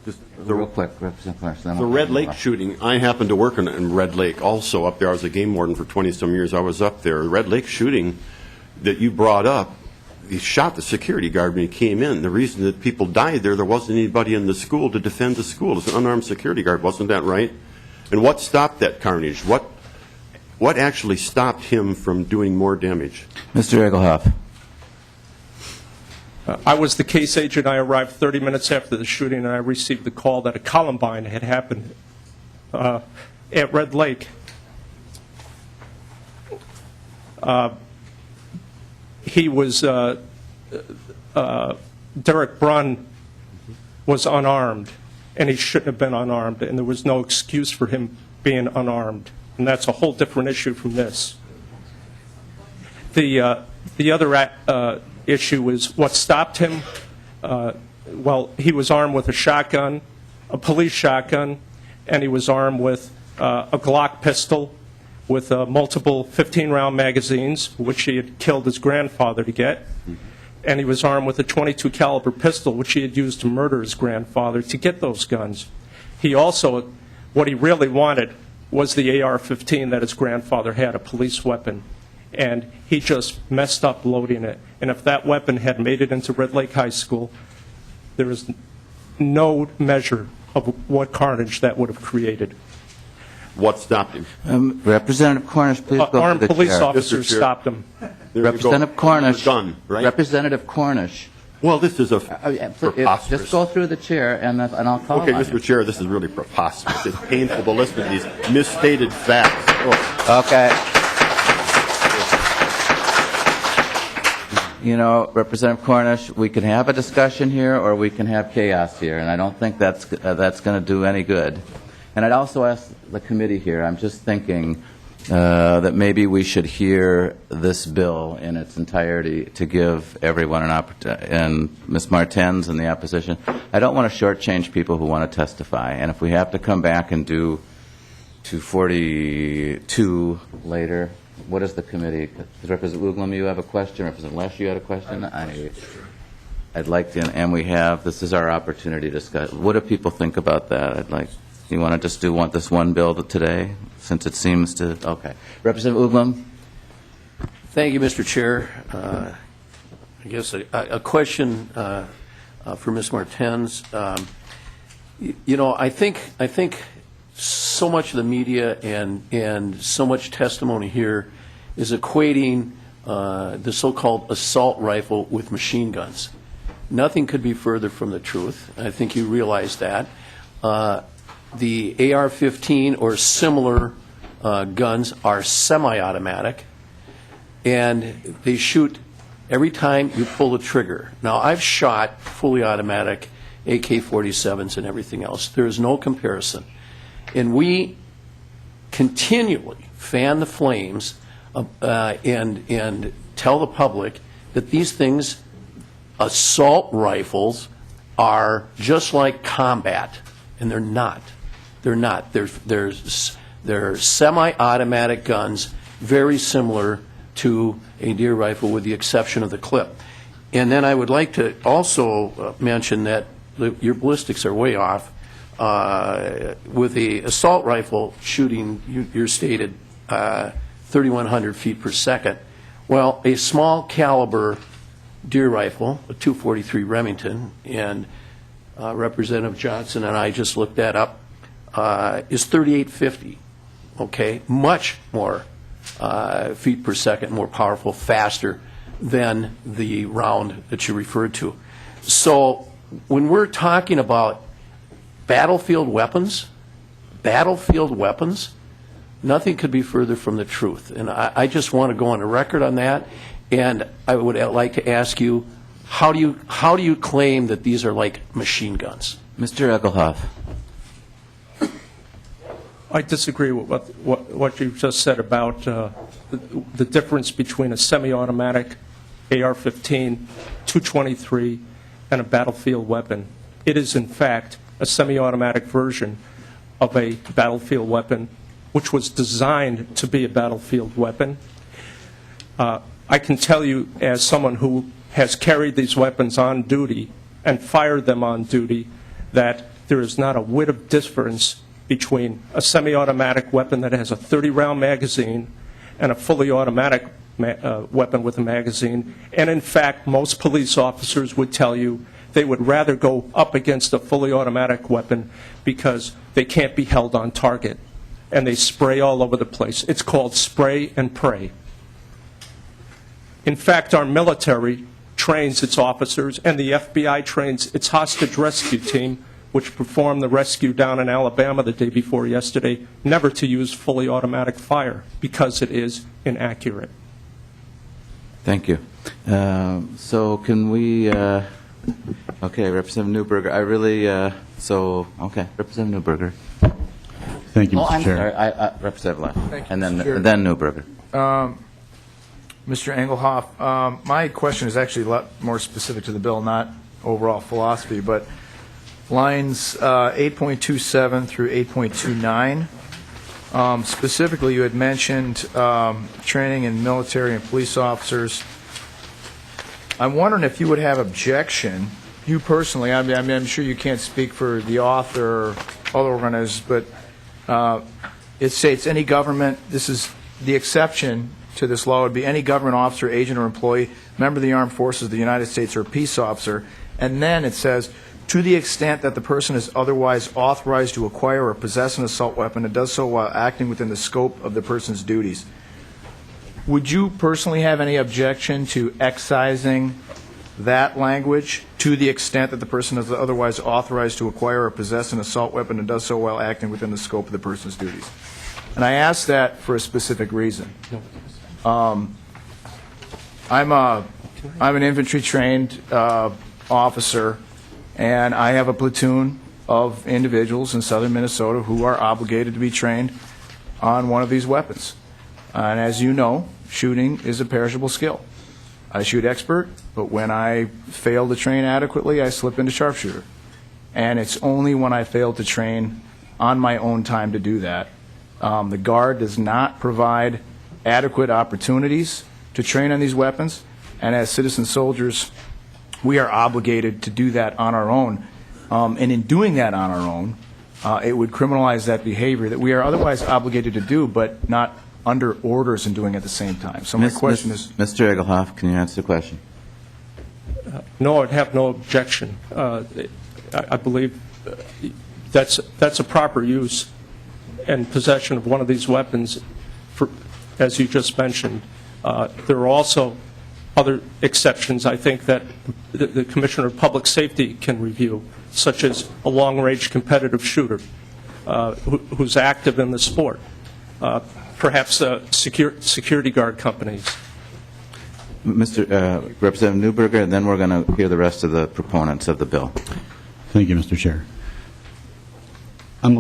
[SPEAKER 7] Just
[SPEAKER 1] Real quick, Representative Cornish. then
[SPEAKER 7] The
[SPEAKER 1] I'll-
[SPEAKER 7] Red Lake shooting, I happened to work in Red Lake also up there. I was a game warden for 20-some years. I was up there. The Red Lake shooting that you brought up, he shot the security guard when he came in. The reason that people died there wasn't anybody in the school to defend the school. It's an unarmed security guard. Wasn't that right? And what stopped that carnage? What actually stopped him from doing more damage?
[SPEAKER 1] Mr. Egelhoff.
[SPEAKER 6] I was the case agent. I arrived 30 minutes after the shooting, and I received the call that a Columbine had happened at Red Lake. Derek Brunn was unarmed, and he shouldn't have been unarmed, and there was no excuse for him being unarmed. And that's a whole different issue from this. The other issue is what stopped him. Well, he was armed with a shotgun, a police shotgun, and he was armed with a Glock pistol with multiple 15-round magazines, which he had killed his grandfather to get. And he was armed with a .22 caliber pistol, which he had used to murder his grandfather to get those guns. He also, what he really wanted was the AR-15 that his grandfather had, a police weapon. And he just messed up loading it. And if that weapon had made it into Red Lake High School, there is no measure of what carnage that would have created.
[SPEAKER 7] What stopped him?
[SPEAKER 1] Representative Cornish, please go to
[SPEAKER 6] Armed
[SPEAKER 1] the
[SPEAKER 6] police
[SPEAKER 1] chair.
[SPEAKER 6] officers
[SPEAKER 7] Mr. Chair.
[SPEAKER 6] stopped him.
[SPEAKER 7] There you
[SPEAKER 1] Representative
[SPEAKER 7] go.
[SPEAKER 1] Cornish.
[SPEAKER 7] We're done, right?
[SPEAKER 1] Representative Cornish.
[SPEAKER 7] Well, this is preposterous.
[SPEAKER 1] Just go through the chair, and I'll call
[SPEAKER 7] Okay,
[SPEAKER 1] on
[SPEAKER 7] Mr.
[SPEAKER 1] you.
[SPEAKER 7] Chair, this is really preposterous. It's painful to listen to these misstated facts. Oh.
[SPEAKER 1] Okay. You know, Representative Cornish, we can have a discussion here, or we can have chaos here, and I don't think that's going to do any good. And I'd also ask the committee here, I'm just thinking that maybe we should hear this bill in its entirety to give everyone an opportunity, and Ms. Martens and the opposition. I don't want to shortchange people who want to testify, and if we have to come back and do 242 later, what is the committee? Does Representative Uglum, you have a question? Representative Lesh, you had a question? I'd like to, and we have, this is our opportunity to discuss. What do people think about that? Do you want to just do this one bill today, since it seems to, okay. Representative Uglum?
[SPEAKER 8] Thank you, Mr. Chair. I guess a question for Ms. Martens. I think so much of the media and so much testimony here is equating the so-called assault rifle with machine guns. Nothing could be further from the truth. I think you realize that. The AR-15 or similar guns are semi-automatic, and they shoot every time you pull the trigger. Now, I've shot fully automatic AK-47s and everything else. There is no comparison. And we continually fan the flames and tell the public that these things, assault rifles, are just like combat, and they're not. They're not. They're semi-automatic guns, very similar to a deer rifle with the exception of the clip. And then I would like to also mention that your ballistics are way off. With the assault rifle shooting, you're stated 3,100 feet per second. Well, a small caliber deer rifle, a .243 Remington, and Representative Johnson and I just looked that up, is 3,850. Okay, much more feet per second, more powerful, faster than the round that you referred to. So when we're talking about battlefield weapons, nothing could be further from the truth. And I just want to go on the record on that. And I would like to ask you, how do you claim that these are like machine guns?
[SPEAKER 1] Mr. Egelhoff.
[SPEAKER 6] I disagree with what you just said about the difference between a semi-automatic AR-15, 223, and a battlefield weapon. It is, in fact, a semi-automatic version of a battlefield weapon, which was designed to be a battlefield weapon. I can tell you, as someone who has carried these weapons on duty and fired them on duty, that there is not a whit of difference between a semi-automatic weapon that has a 30-round magazine and a fully automatic weapon with a magazine. And in fact, most police officers would tell you they would rather go up against a fully automatic weapon because they can't be held on target, and they spray all over the place. It's called spray and pray. In fact, our military trains its officers, and the FBI trains its hostage rescue team, which performed the rescue down in Alabama the day before yesterday, never to use fully automatic fire because it is inaccurate.
[SPEAKER 1] Thank you. So can we, okay, Representative Newberger, okay, Representative Newberger.
[SPEAKER 9] Thank you,
[SPEAKER 1] Oh,
[SPEAKER 9] Mr.
[SPEAKER 1] I'm
[SPEAKER 9] Chair.
[SPEAKER 1] sorry, Representative Left.
[SPEAKER 3] Thank you,
[SPEAKER 1] And
[SPEAKER 3] Mr. Chair.
[SPEAKER 1] then Newberger.
[SPEAKER 3] Mr. Engelhoff, my question is actually a lot more specific to the bill, not overall philosophy, but lines 8.27 through 8.29. Specifically, you had mentioned training in military and police officers. I'm wondering if you would have objection, you personally, I mean, I'm sure you can't speak for the author or other organizers, but it states any government, this is the exception to this law would be any government officer, agent, or employee, member of the armed forces of the United States, or a peace officer. And then it says, to the extent that the person is otherwise authorized to acquire or possess an assault weapon, it does so while acting within the scope of the person's duties. Would you personally have any objection to excising that language, to the extent that the person is otherwise authorized to acquire or possess an assault weapon and does so while acting within the scope of the person's duties? And I ask that for a specific reason. I'm an infantry-trained officer, and I have a platoon of individuals in southern Minnesota who are obligated to be trained on one of these weapons. And as you know, shooting is a perishable skill. I shoot expert, but when I fail to train adequately, I slip into sharpshooter. And it's only when I fail to train on my own time to do that. The Guard does not provide adequate opportunities to train on these weapons, and as citizen soldiers, we are obligated to do that on our own. And in doing that on our own, it would criminalize that behavior that we are otherwise obligated to do, but not under orders and doing at the same time. So my question is...
[SPEAKER 1] Mr. Egelhoff, can you answer the question?
[SPEAKER 6] No, I'd have no objection. I believe that's a proper use and possession of one of these weapons, as you just mentioned. There are also other exceptions, I think, that the Commissioner of Public Safety can review, such as a long-range competitive shooter who's active in the sport, perhaps security guard companies.
[SPEAKER 1] Mr. Representative Newberger, and then we're going to hear the rest of the proponents of the bill.
[SPEAKER 9] Thank you, Mr. Chair. I'm a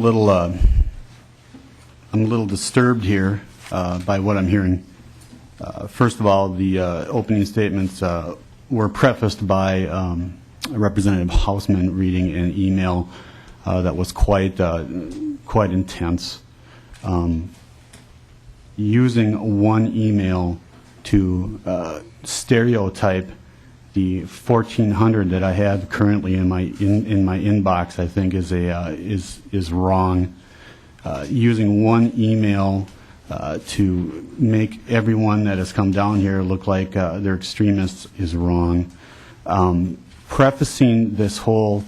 [SPEAKER 9] little disturbed here by what I'm hearing. First of all, the opening statements were prefaced by Representative Hausman reading an email that was quite intense. Using one email to stereotype the 1,400 that I have currently in my inbox, I think is wrong. Using one email to make everyone that has come down here look like they're extremists is wrong. Prefacing this whole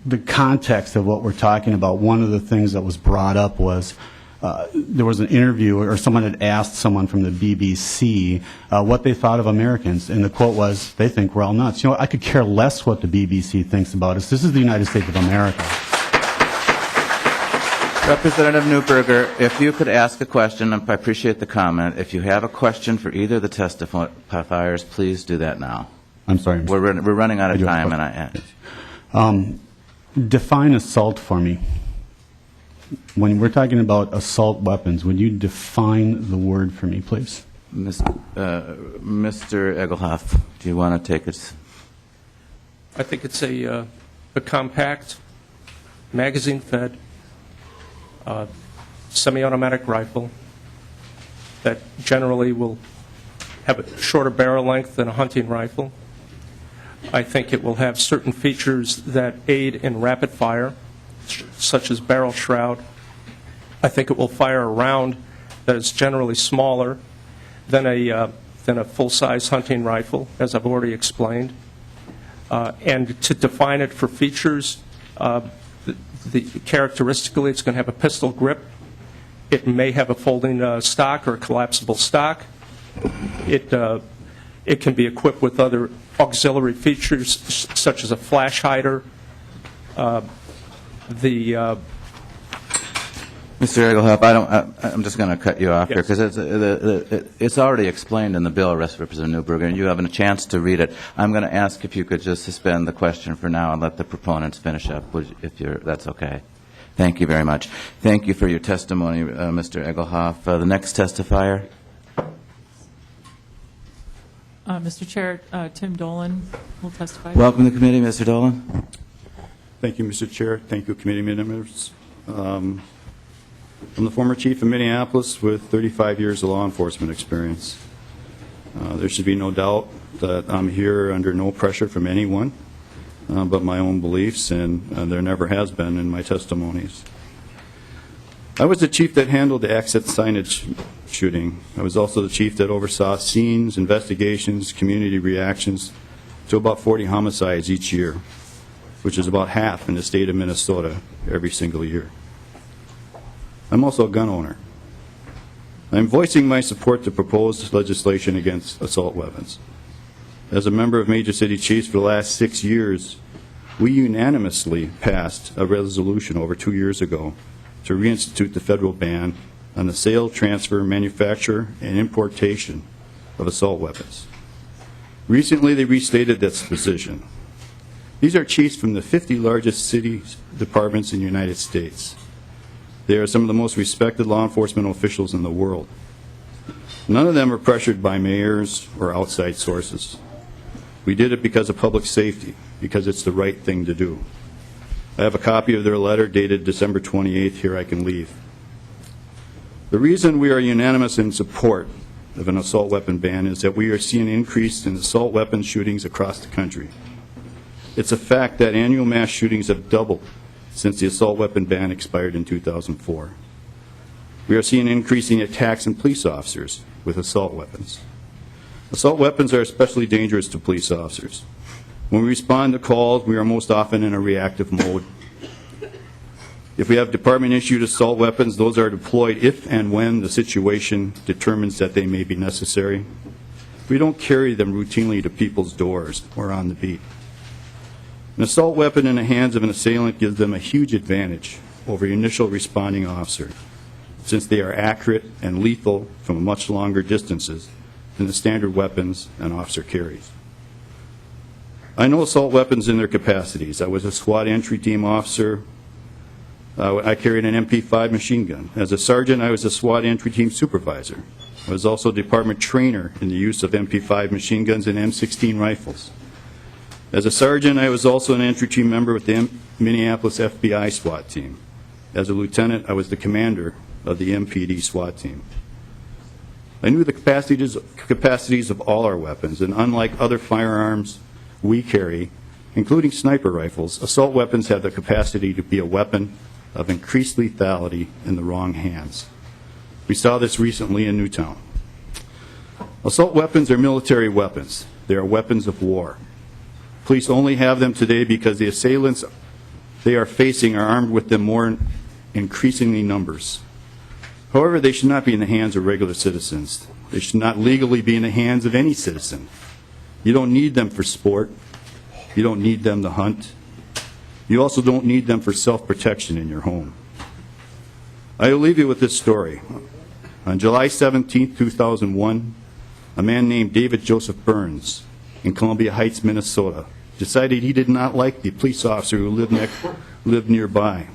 [SPEAKER 9] the context of what we're talking about, one of the things that was brought up was there was an interview, or someone had asked someone from the BBC what they thought of Americans, and the quote was, "They think we're all nuts." You know, I could care less what the BBC thinks about us. This is the United States of America.
[SPEAKER 1] Representative Newberger, if you could ask a question, I appreciate the comment. If you have a question for either of the testifiers, please do that now.
[SPEAKER 9] I'm sorry.
[SPEAKER 1] We're running out of time, and
[SPEAKER 9] define assault for me. When we're talking about assault weapons, would you define the word for me, please?
[SPEAKER 1] Mr. Egelhoff, do you want to take it?
[SPEAKER 6] I think it's a compact, magazine-fed, semi-automatic rifle that generally will have a shorter barrel length than a hunting rifle. I think it will have certain features that aid in rapid fire, such as barrel shroud. I think it will fire a round that is generally smaller than a full-size hunting rifle, as I've already explained. And to define it for features, characteristically, it's going to have a pistol grip. It may have a folding stock or a collapsible stock. It can be equipped with other auxiliary features, such as a flash hider.
[SPEAKER 1] Mr. Egelhoff, I'm just going to cut you off here because it's already explained in the bill, Representative Newberger, and you have a chance to read it. I'm going to ask if you could just suspend the question for now and let the proponents finish up, if that's okay. Thank you very much. Thank you for your testimony, Mr. Egelhoff. The next testifier.
[SPEAKER 4] Mr. Chair, Tim Dolan will testify.
[SPEAKER 1] Welcome to the committee, Mr. Dolan.
[SPEAKER 10] Thank you, Mr. Chair. Thank you, committee members. I'm the former chief of Minneapolis with 35 years of law enforcement experience. There should be no doubt that I'm here under no pressure from anyone but my own beliefs, and there never has been in my testimonies. I was the chief that handled the access signage shooting. I was also the chief that oversaw scenes, investigations, community reactions to about 40 homicides each year, which is about half in the state of Minnesota every single year. I'm also a gun owner. I'm voicing my support to proposed legislation against assault weapons. As a member of Major City Chiefs for the last 6 years, we unanimously passed a resolution over 2 years ago to reinstitute the federal ban on the sale, transfer, manufacture, and importation of assault weapons. Recently, they restated this position. These are chiefs from the 50 largest city departments in the United States. They are some of the most respected law enforcement officials in the world. None of them are pressured by mayors or outside sources. We did it because of public safety, because it's the right thing to do. I have a copy of their letter dated December 28th. Here I can leave. The reason we are unanimous in support of an assault weapon ban is that we are seeing an increase in assault weapon shootings across the country. It's a fact that annual mass shootings have doubled since the assault weapon ban expired in 2004. We are seeing increasing attacks on police officers with assault weapons. Assault weapons are especially dangerous to police officers. When we respond to calls, we are most often in a reactive mode. If we have department-issued assault weapons, those are deployed if and when the situation determines that they may be necessary. We don't carry them routinely to people's doors or on the beat. An assault weapon in the hands of an assailant gives them a huge advantage over the initial responding officer, since they are accurate and lethal from much longer distances than the standard weapons an officer carries. I know assault weapons in their capacities. I was a SWAT entry team officer. I carried an MP5 machine gun. As a sergeant, I was a SWAT entry team supervisor. I was also a department trainer in the use of MP5 machine guns and M16 rifles. As a sergeant, I was also an entry team member with the Minneapolis FBI SWAT team. As a lieutenant, I was the commander of the MPD SWAT team. I knew the capacities of all our weapons, and unlike other firearms we carry, including sniper rifles, assault weapons have the capacity to be a weapon of increased lethality in the wrong hands. We saw this recently in Newtown. Assault weapons are military weapons. They are weapons of war. Police only have them today because the assailants they are facing are armed with them more increasingly numbers. However, they should not be in the hands of regular citizens. They should not legally be in the hands of any citizen. You don't need them for sport. You don't need them to hunt. You also don't need them for self-protection in your home. I will leave you with this story. On July 17, 2001, a man named David Joseph Burns in Columbia Heights, Minnesota, decided he did not like the police officer who lived nearby.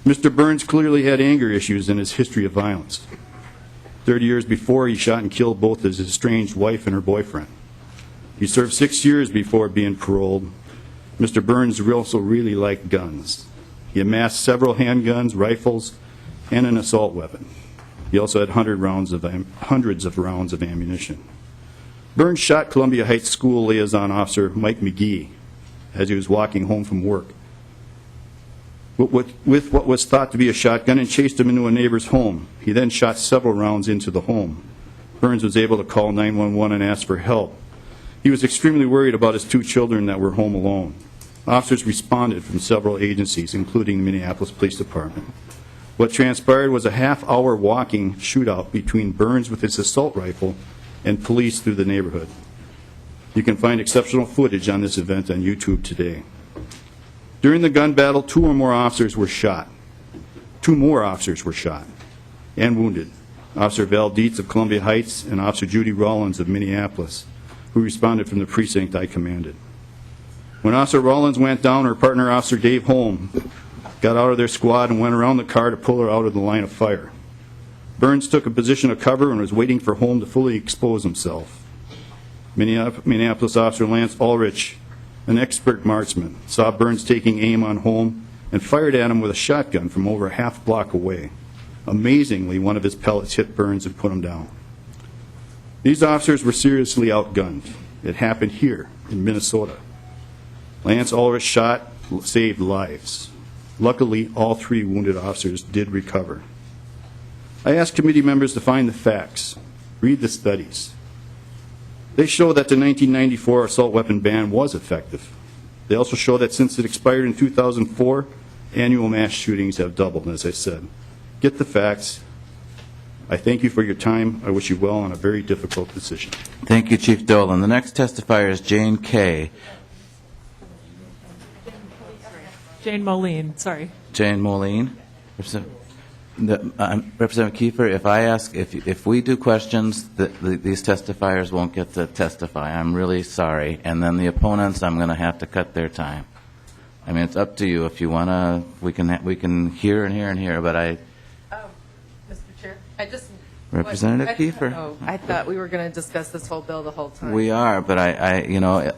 [SPEAKER 10] Mr. Burns clearly had anger issues in his history of violence. 30 years before, he shot and killed both his estranged wife and her boyfriend. He served 6 years before being paroled. Mr. Burns also really liked guns. He amassed several handguns, rifles, and an assault weapon. He also had hundreds of rounds of ammunition. Burns shot Columbia Heights School liaison officer Mike McGee as he was walking home from work with what was thought to be a shotgun and chased him into a neighbor's home. He then shot several rounds into the home. Burns was able to call 911 and ask for help. He was extremely worried about his 2 children that were home alone. Officers responded from several agencies, including the Minneapolis Police Department. What transpired was a half-hour walking shootout between Burns with his assault rifle and police through the neighborhood. You can find exceptional footage on this event on YouTube today. During the gun battle, 2 or more officers were shot. 2 more officers were shot and wounded. Officer Val Dietz of Columbia Heights and Officer Judy Rollins of Minneapolis, who responded from the precinct I commanded. When Officer Rollins went down, her partner, Officer Dave Holm, got out of their squad and went around the car to pull her out of the line of fire. Burns took a position of cover and was waiting for Holm to fully expose himself. Minneapolis Officer Lance Ulrich, an expert marksman, saw Burns taking aim on Holm and fired at him with a shotgun from over a half block away. Amazingly, one of his pellets hit Burns and put him down. These officers were seriously outgunned. It happened here in Minnesota. Lance Ulrich shot saved lives. Luckily, all 3 wounded officers did recover. I asked committee members to find the facts, read the studies. They show that the 1994 assault weapon ban was effective. They also show that since it expired in 2004, annual mass shootings have doubled, as I said. Get the facts. I thank you for your time. I wish you well on a very difficult decision.
[SPEAKER 1] Thank you, Chief Dolan. The next testifier is Jane Kay.
[SPEAKER 4] Jane Moline, sorry.
[SPEAKER 1] Jane Moline. Representative Kiefer, if I ask, if we do questions, these testifiers won't get to testify. I'm really sorry. And then the opponents, I'm going to have to cut their time. I mean, it's up to you. If you want to, we can hear and hear and hear, but
[SPEAKER 11] Mr. Chair,
[SPEAKER 1] Representative Kiefer.
[SPEAKER 11] Oh, I thought we were going to discuss this whole bill the whole time.
[SPEAKER 1] We are, but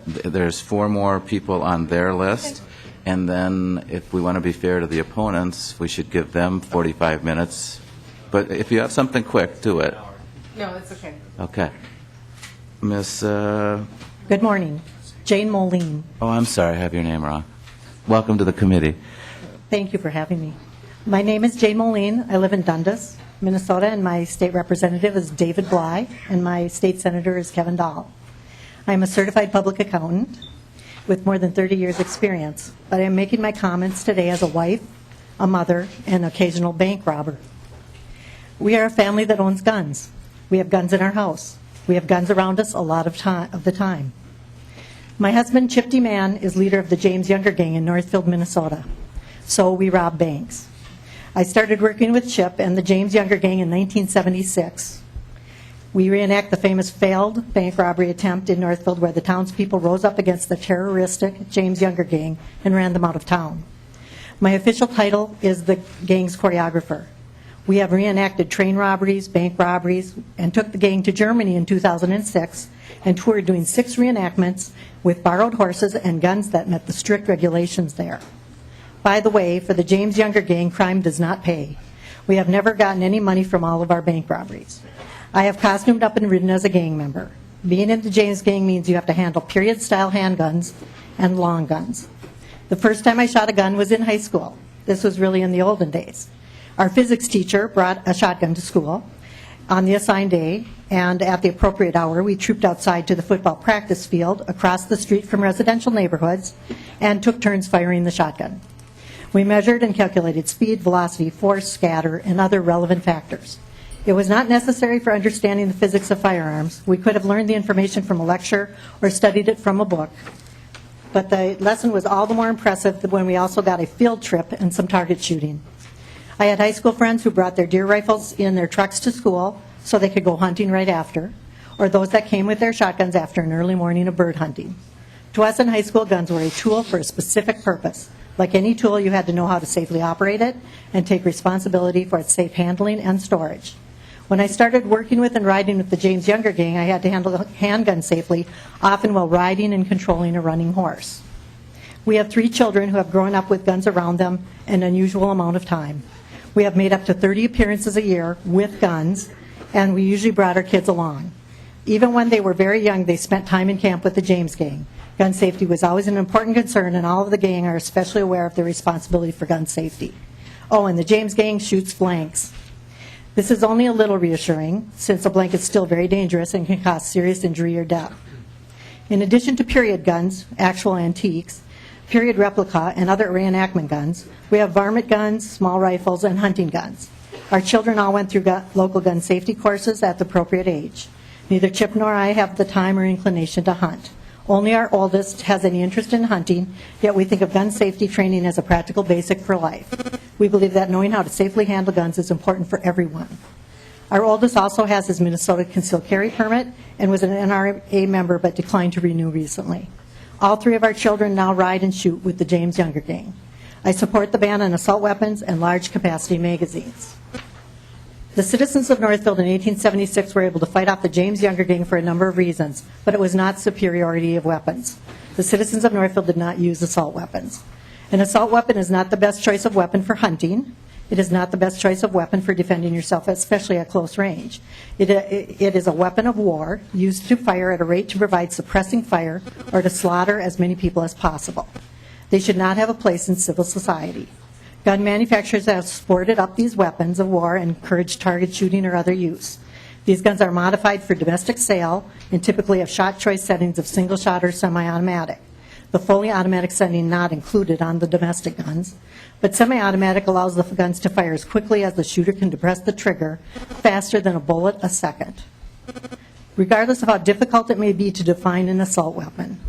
[SPEAKER 1] there's 4 more people on their list. And then if we want to be fair to the opponents, we should give them 45 minutes but if you have something quick, do it.
[SPEAKER 11] No, it's okay.
[SPEAKER 1] Okay. Miss,
[SPEAKER 12] Good morning. Jane Moline.
[SPEAKER 1] oh, I'm sorry, I have your name wrong. Welcome to the committee.
[SPEAKER 12] Thank you for having me. My name is Jane Moline. I live in Dundas, Minnesota, and my state representative is David Bly, and my state senator is Kevin Dahl. I'm a certified public accountant with more than 30 years' experience, but I'm making my comments today as a wife, a mother, and occasional bank robber. We are a family that owns guns. We have guns in our house. We have guns around us a lot of the time. My husband, Chip D. Mann, is leader of the James Younger Gang in Northfield, Minnesota. So we rob banks. I started working with Chip and the James Younger Gang in 1976. We reenact the famous failed bank robbery attempt in Northfield where the townspeople rose up against the terroristic James Younger Gang and ran them out of town. My official title is the gang's choreographer. We have reenacted train robberies, bank robberies, and took the gang to Germany in 2006 and toured doing 6 reenactments with borrowed horses and guns that met the strict regulations there. By the way, for the James Younger Gang, crime does not pay. We have never gotten any money from all of our bank robberies. I have costumed up and ridden as a gang member. Being in the James Gang means you have to handle period-style handguns and long guns. The first time I shot a gun was in high school. This was really in the olden days. Our physics teacher brought a shotgun to school on the assigned day, and at the appropriate hour, we trooped outside to the football practice field across the street from residential neighborhoods and took turns firing the shotgun. We measured and calculated speed, velocity, force, scatter, and other relevant factors. It was not necessary for understanding the physics of firearms. We could have learned the information from a lecture or studied it from a book. But the lesson was all the more impressive when we also got a field trip and some target shooting. I had high school friends who brought their deer rifles in their trucks to school so they could go hunting right after, or those that came with their shotguns after an early morning of bird hunting. To us in high school, guns were a tool for a specific purpose. Like any tool, you had to know how to safely operate it and take responsibility for its safe handling and storage. When I started working with and riding with the James Younger Gang, I had to handle handguns safely, often while riding and controlling a running horse. We have 3 children who have grown up with guns around them an unusual amount of time. We have made up to 30 appearances a year with guns, and we usually brought our kids along. Even when they were very young, they spent time in camp with the James Gang. Gun safety was always an important concern, and all of the gang are especially aware of their responsibility for gun safety. Oh, and the James Gang shoots blanks. This is only a little reassuring, since a blank is still very dangerous and can cause serious injury or death. In addition to period guns, actual antiques, period replica, and other reenactment guns, we have varmint guns, small rifles, and hunting guns. Our children all went through local gun safety courses at the appropriate age. Neither Chip nor I have the time or inclination to hunt. Only our oldest has any interest in hunting, yet we think of gun safety training as a practical basic for life. We believe that knowing how to safely handle guns is important for everyone. Our oldest also has his Minnesota concealed carry permit and was an NRA member but declined to renew recently. All 3 of our children now ride and shoot with the James Younger Gang. I support the ban on assault weapons and large capacity magazines. The citizens of Northfield in 1876 were able to fight off the James Younger Gang for a number of reasons, but it was not superiority of weapons. The citizens of Northfield did not use assault weapons. An assault weapon is not the best choice of weapon for hunting. It is not the best choice of weapon for defending yourself, especially at close range. It is a weapon of war used to fire at a rate to provide suppressing fire or to slaughter as many people as possible. They should not have a place in civil society. Gun manufacturers have sported up these weapons of war and encourage target shooting or other use. These guns are modified for domestic sale and typically have shot choice settings of single shot or semi-automatic. The fully automatic setting not included on the domestic guns, but semi-automatic allows the guns to fire as quickly as the shooter can depress the trigger, faster than a bullet a second. Regardless of how difficult it may be to define an assault weapon,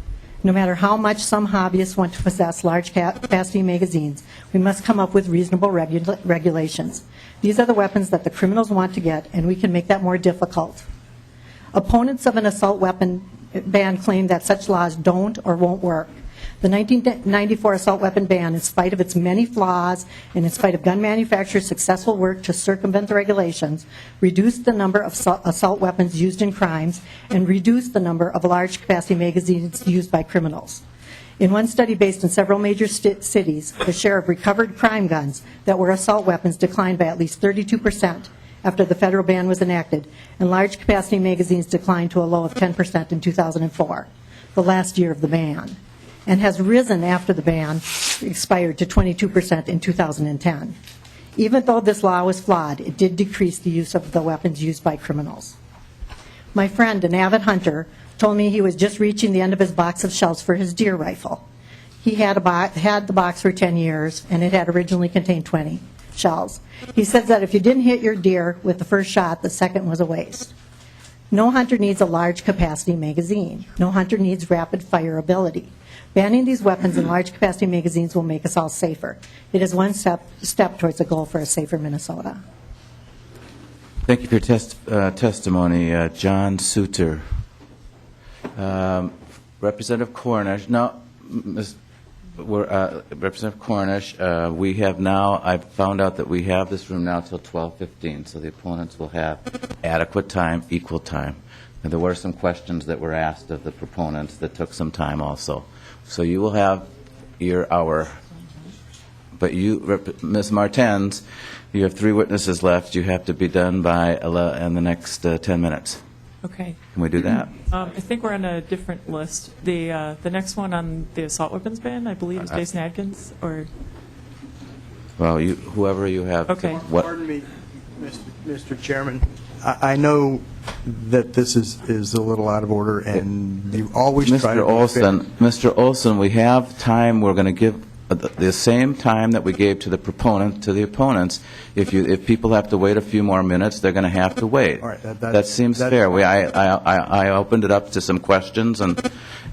[SPEAKER 12] no matter how much some hobbyists want to possess large capacity magazines, we must come up with reasonable regulations. These are the weapons that the criminals want to get, and we can make that more difficult. Opponents of an assault weapon ban claim that such laws don't or won't work. The 1994 assault weapon ban, in spite of its many flaws and in spite of gun manufacturers' successful work to circumvent the regulations, reduced the number of assault weapons used in crimes and reduced the number of large capacity magazines used by criminals. In one study based in several major cities, the share of recovered crime guns that were assault weapons declined by at least 32%, after the federal ban was enacted, and large capacity magazines declined to a low of 10% in 2004, the last year of the ban, and has risen after the ban expired to 22% in 2010. Even though this law was flawed, it did decrease the use of the weapons used by criminals. My friend, an avid hunter, told me he was just reaching the end of his box of shells for his deer rifle. He had the box for 10 years, and it had originally contained 20 shells. He says that if you didn't hit your deer with the first shot, the second was a waste. No hunter needs a large capacity magazine. No hunter needs rapid fire ability. Banning these weapons in large capacity magazines will make us all safer. It is one step towards a goal for a safer Minnesota.
[SPEAKER 1] Thank you for your testimony, John Suter. Representative Cornish. No, Representative Cornish, we have now, I've found out that we have this room now till 12:15, so the opponents will have adequate time, equal time. And there were some questions that were asked of the proponents that took some time also. So you will have your hour. But you, Ms. Martens, you have 3 witnesses left. You have to be done by in the next 10 minutes.
[SPEAKER 4] Okay.
[SPEAKER 1] Can we do that?
[SPEAKER 4] I think we're on a different list. The next one on the assault weapons ban, I believe, is Jason Adkins, or...
[SPEAKER 1] Well, whoever you have.
[SPEAKER 4] Okay.
[SPEAKER 13] Pardon me, Mr. Chairman. I know that this is a little out of order, and you always try to...
[SPEAKER 1] Mr. Olson, we have time. We're going to give the same time that we gave to the opponents. If people have to wait a few more minutes, they're going to have to wait.
[SPEAKER 13] All right,
[SPEAKER 1] that seems fair. I opened it up to some questions, and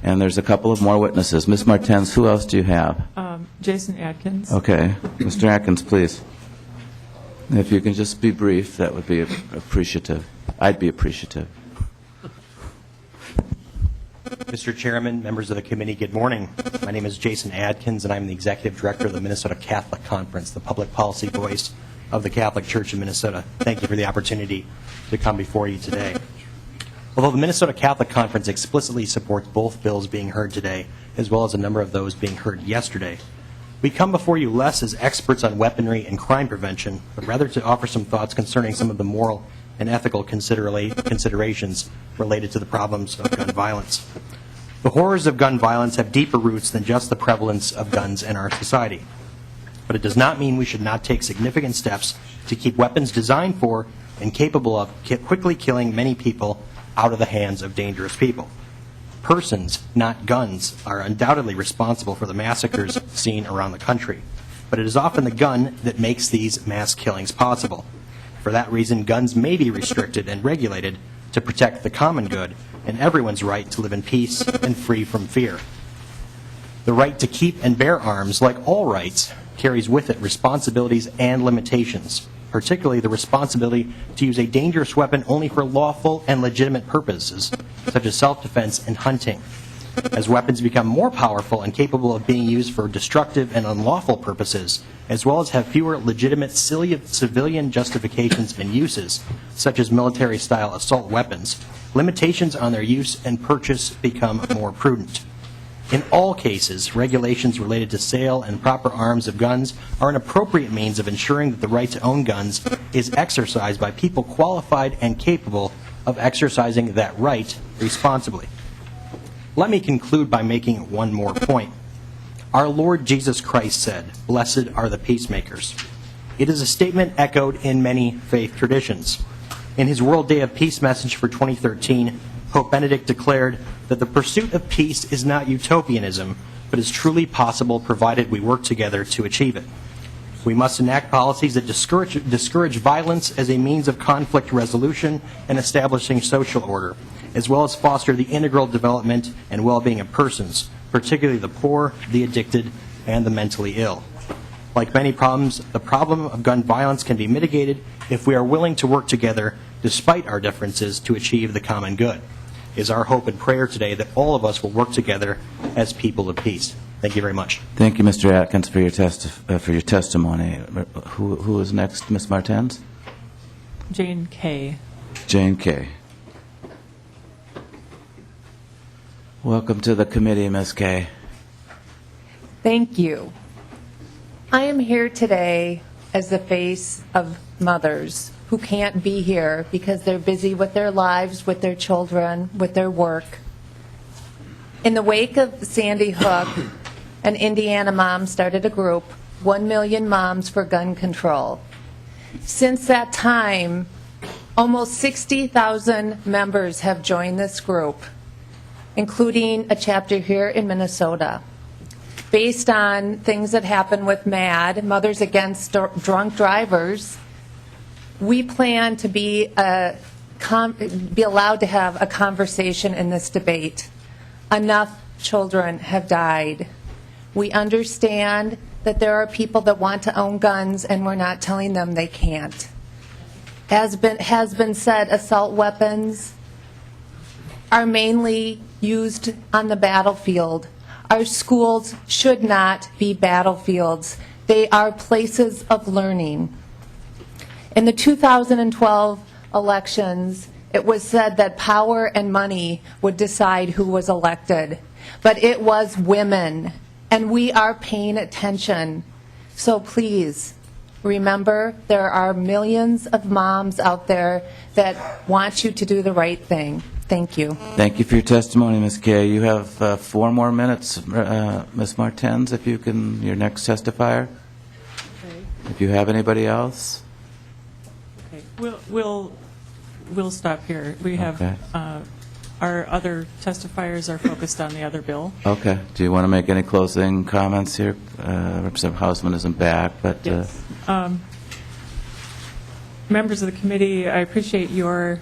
[SPEAKER 1] there's a couple of more witnesses. Ms. Martens, who else do you have?
[SPEAKER 4] Jason Adkins.
[SPEAKER 1] Okay. Mr. Atkins, please. If you can just be brief, that would be appreciative. I'd be appreciative.
[SPEAKER 14] Mr. Chairman, members of the committee, good morning. My name is Jason Adkins, and I'm the Executive Director of the Minnesota Catholic Conference, the public policy voice of the Catholic Church in Minnesota. Thank you for the opportunity to come before you today. Although the Minnesota Catholic Conference explicitly supports both bills being heard today, as well as a number of those being heard yesterday, we come before you less as experts on weaponry and crime prevention, but rather to offer some thoughts concerning some of the moral and ethical considerations related to the problems of gun violence. The horrors of gun violence have deeper roots than just the prevalence of guns in our society. But it does not mean we should not take significant steps to keep weapons designed for and capable of quickly killing many people out of the hands of dangerous people. Persons, not guns, are undoubtedly responsible for the massacres seen around the country. But it is often the gun that makes these mass killings possible. For that reason, guns may be restricted and regulated to protect the common good and everyone's right to live in peace and free from fear. The right to keep and bear arms, like all rights, carries with it responsibilities and limitations, particularly the responsibility to use a dangerous weapon only for lawful and legitimate purposes, such as self-defense and hunting. As weapons become more powerful and capable of being used for destructive and unlawful purposes, as well as have fewer legitimate civilian justifications and uses, such as military-style assault weapons, limitations on their use and purchase become more prudent. In all cases, regulations related to sale and proper arms of guns are an appropriate means of ensuring that the right to own guns is exercised by people qualified and capable of exercising that right responsibly. Let me conclude by making one more point. Our Lord Jesus Christ said, "Blessed are the peacemakers." It is a statement echoed in many faith traditions. In his World Day of Peace message for 2013, Pope Benedict declared that the pursuit of peace is not utopianism, but is truly possible provided we work together to achieve it. We must enact policies that discourage violence as a means of conflict resolution and establishing social order, as well as foster the integral development and well-being of persons, particularly the poor, the addicted, and the mentally ill. Like many problems, the problem of gun violence can be mitigated if we are willing to work together, despite our differences, to achieve the common good. It is our hope and prayer today that all of us will work together as people of peace. Thank you very much.
[SPEAKER 1] Thank you, Mr. Atkins, for your testimony. Who is next, Ms. Martens?
[SPEAKER 4] Jane Kay.
[SPEAKER 1] Jane Kay. Welcome to the committee, Ms. Kay.
[SPEAKER 11] Thank you. I am here today as the face of mothers who can't be here because they're busy with their lives, with their children, with their work. In the wake of Sandy Hook, an Indiana mom started a group, 1 Million Moms for Gun Control. Since that time, almost 60,000 members have joined this group, including a chapter here in Minnesota. Based on things that happen with MAD, Mothers Against Drunk Drivers, we plan to be allowed to have a conversation in this debate. Enough children have died. We understand that there are people that want to own guns, and we're not telling them they can't. As has been said, assault weapons are mainly used on the battlefield. Our schools should not be battlefields. They are places of learning. In the 2012 elections, it was said that power and money would decide who was elected, but it was women, and we are paying attention. So please, remember, there are millions of moms out there that want you to do the right thing. Thank you.
[SPEAKER 1] Thank you for your testimony, Ms. Kay. You have 4 more minutes, Ms. Martens, if you can, your next testifier.
[SPEAKER 4] Okay.
[SPEAKER 1] If you have anybody else.
[SPEAKER 4] Okay. We'll stop here. We have
[SPEAKER 1] Okay.
[SPEAKER 4] our other testifiers are focused on the other bill.
[SPEAKER 1] Okay. Do you want to make any closing comments here? Representative Hausman isn't back, but...
[SPEAKER 4] Yes. Members of the committee, I appreciate your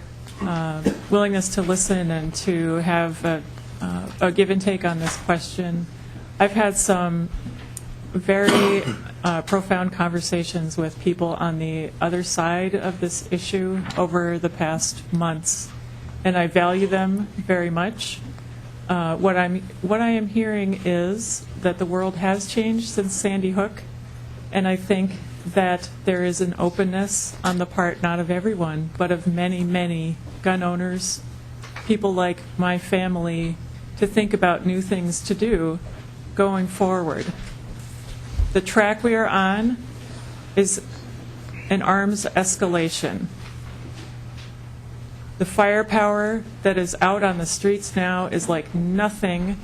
[SPEAKER 4] willingness to listen and to have a give and take on this question. I've had some very profound conversations with people on the other side of this issue over the past months, and I value them very much. What I am hearing is that the world has changed since Sandy Hook, and I think that there is an openness on the part not of everyone, but of many, many gun owners, people like my family, to think about new things to do going forward. The track we are on is an arms escalation. The firepower that is out on the streets now is like nothing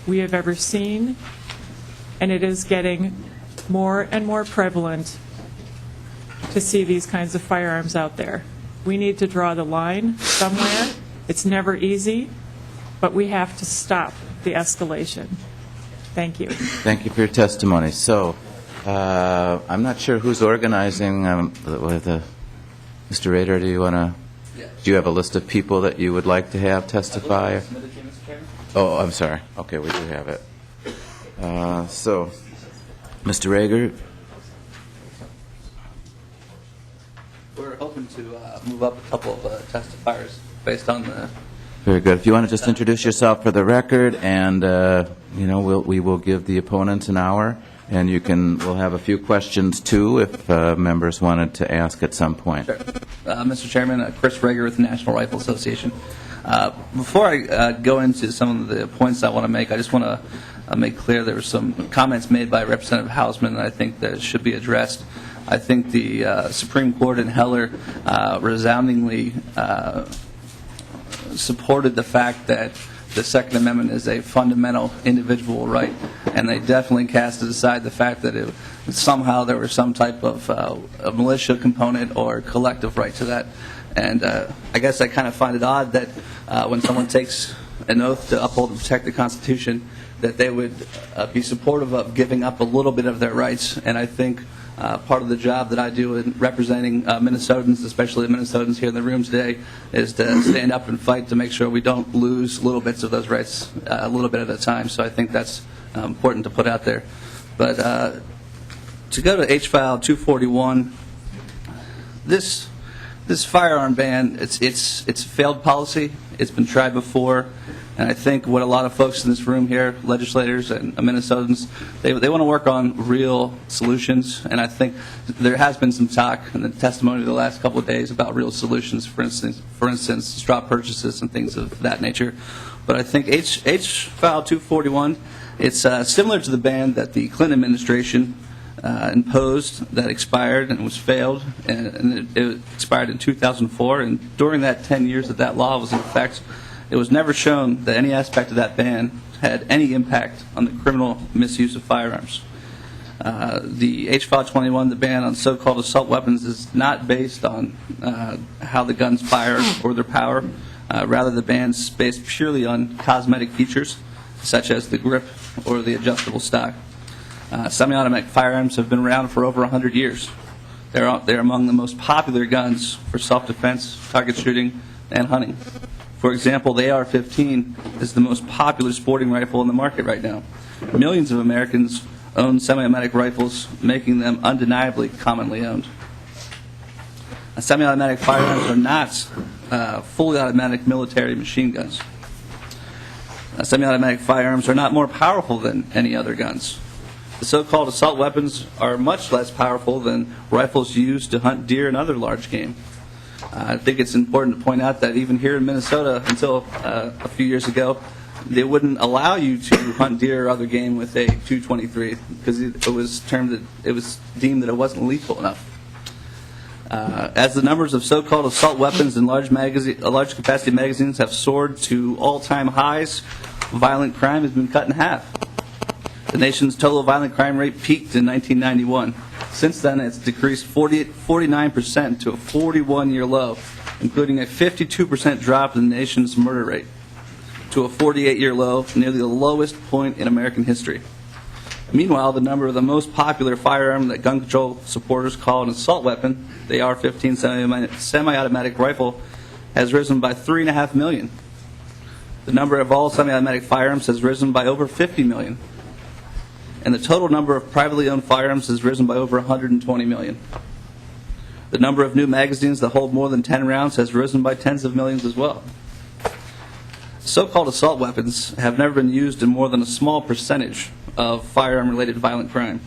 [SPEAKER 4] we have ever seen, and it is getting more and more prevalent to see these kinds of firearms out there. We need to draw the line somewhere. It's never easy, but we have to stop the escalation. Thank you.
[SPEAKER 1] Thank you for your testimony. So, I'm not sure who's organizing. Mr. Rader, do you have a list of people that you would like to have testify? Oh, I'm sorry. Okay, we do have it. So, Mr. Rager.
[SPEAKER 15] We're hoping to move up a couple of testifiers based on the...
[SPEAKER 1] Very good. If you want to just introduce yourself for the record, and we will give the opponents an hour, and we'll have a few questions too if members wanted to ask at some point.
[SPEAKER 15] Sure. Mr. Chairman, Chris Rager with the National Rifle Association. Before I go into some of the points I want to make, I just want to make clear there were some comments made by Representative Hausman that I think that should be addressed. I think the Supreme Court in Heller resoundingly supported the fact that the Second Amendment is a fundamental individual right, and they definitely casted aside the fact that somehow there was some type of a militia component or collective right to that. And I guess I kind of find it odd that when someone takes an oath to uphold and protect the Constitution, that they would be supportive of giving up a little bit of their rights. And I think part of the job that I do in representing Minnesotans, especially the Minnesotans here in the room today, is to stand up and fight to make sure we don't lose little bits of those rights a little bit at a time. So I think that's important to put out there. But to go to H-File 241, this firearm ban, it's a failed policy. It's been tried before. And I think what a lot of folks in this room here, legislators and Minnesotans, they want to work on real solutions. And I think there has been some talk in the testimony of the last couple of days about real solutions, for instance, straw purchases and things of that nature. But I think H-File 241, it's similar to the ban that the Clinton administration imposed that expired and was failed, and it expired in 2004. And during that 10 years that that law was in effect, it was never shown that any aspect of that ban had any impact on the criminal misuse of firearms. The H.File 21, the ban on so-called assault weapons, is not based on how the guns fire or their power. Rather, the ban's based purely on cosmetic features, such as the grip or the adjustable stock. Semi-automatic firearms have been around for over 100 years. They're among the most popular guns for self-defense, target shooting, and hunting. For example, the AR-15 is the most popular sporting rifle in the market right now. Millions of Americans own semi-automatic rifles, making them undeniably commonly owned. Semi-automatic firearms are not fully automatic military machine guns. Semi-automatic firearms are not more powerful than any other guns. The so-called assault weapons are much less powerful than rifles used to hunt deer and other large game. I think it's important to point out that even here in Minnesota, until a few years ago, they wouldn't allow you to hunt deer or other game with a .223 because it was deemed that it wasn't lethal enough. As the numbers of so-called assault weapons and large capacity magazines have soared to all-time highs, violent crime has been cut in half. The nation's total violent crime rate peaked in 1991. Since then, it's decreased 49% to a 41-year low, including a 52% drop in the nation's murder rate to a 48-year low, nearly the lowest point in American history. Meanwhile, the number of the most popular firearm that gun control supporters call an assault weapon, the AR-15 semi-automatic rifle, has risen by 3.5 million. The number of all semi-automatic firearms has risen by over 50 million. And the total number of privately owned firearms has risen by over 120 million. The number of new magazines that hold more than 10 rounds has risen by tens of millions as well. So-called assault weapons have never been used in more than a small percentage of firearm-related violent crime.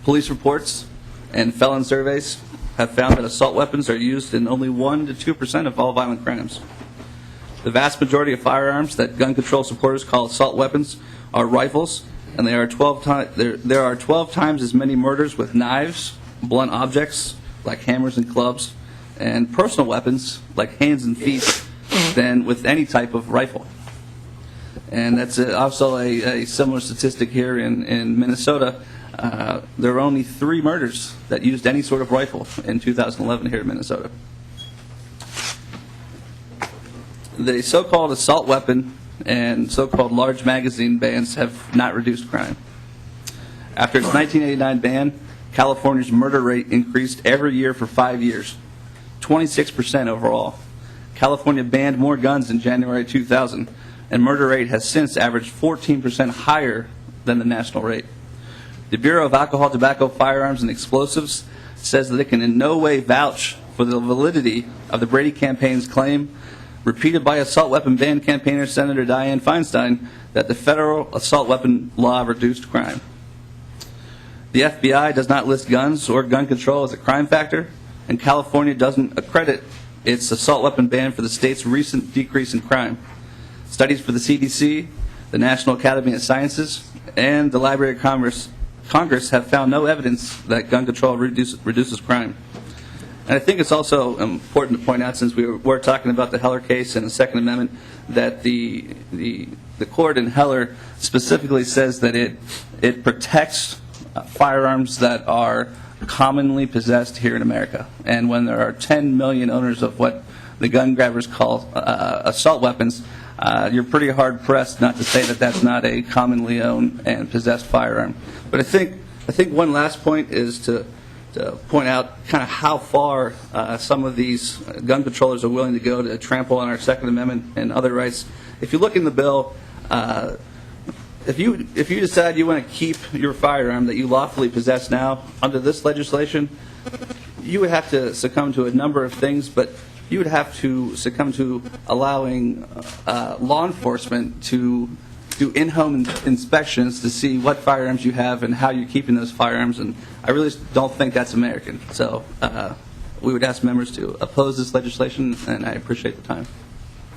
[SPEAKER 15] Police reports and felon surveys have found that assault weapons are used in only 1 to 2% of all violent crimes. The vast majority of firearms that gun control supporters call assault weapons are rifles, and there are 12 times as many murders with knives, blunt objects like hammers and clubs, and personal weapons like hands and feet than with any type of rifle. And that's also a similar statistic here in Minnesota. There were only 3 murders that used any sort of rifle in 2011 here in Minnesota. The so-called assault weapon and so-called large magazine bans have not reduced crime. After its 1989 ban, California's murder rate increased every year for 5 years, 26% overall. California banned more guns in January 2000, and murder rate has since averaged 14% higher than the national rate. The Bureau of Alcohol, Tobacco, Firearms, and Explosives says that it can in no way vouch for the validity of the Brady campaign's claim, repeated by assault weapon ban campaigner Senator Dianne Feinstein, that the federal assault weapon law reduced crime. The FBI does not list guns or gun control as a crime factor, and California doesn't accredit its assault weapon ban for the state's recent decrease in crime. Studies for the CDC, the National Academy of Sciences, and the Library of Congress have found no evidence that gun control reduces crime. And I think it's also important to point out, since we were talking about the Heller case and the Second Amendment, that the court in Heller specifically says that it protects firearms that are commonly possessed here in America. And when there are 10 million owners of what the gun grabbers call assault weapons, you're pretty hard-pressed not to say that that's not a commonly owned and possessed firearm. But I think one last point is to point out kind of how far some of these gun controllers are willing to go to trample on our Second Amendment and other rights. If you look in the bill, if you decide you want to keep your firearm that you lawfully possess now under this legislation, you would have to succumb to a number of things, but you would have to succumb to allowing law enforcement to do in-home inspections to see what firearms you have and how you're keeping those firearms, and I really don't think that's American. So we would ask members to oppose this legislation, and I appreciate the time.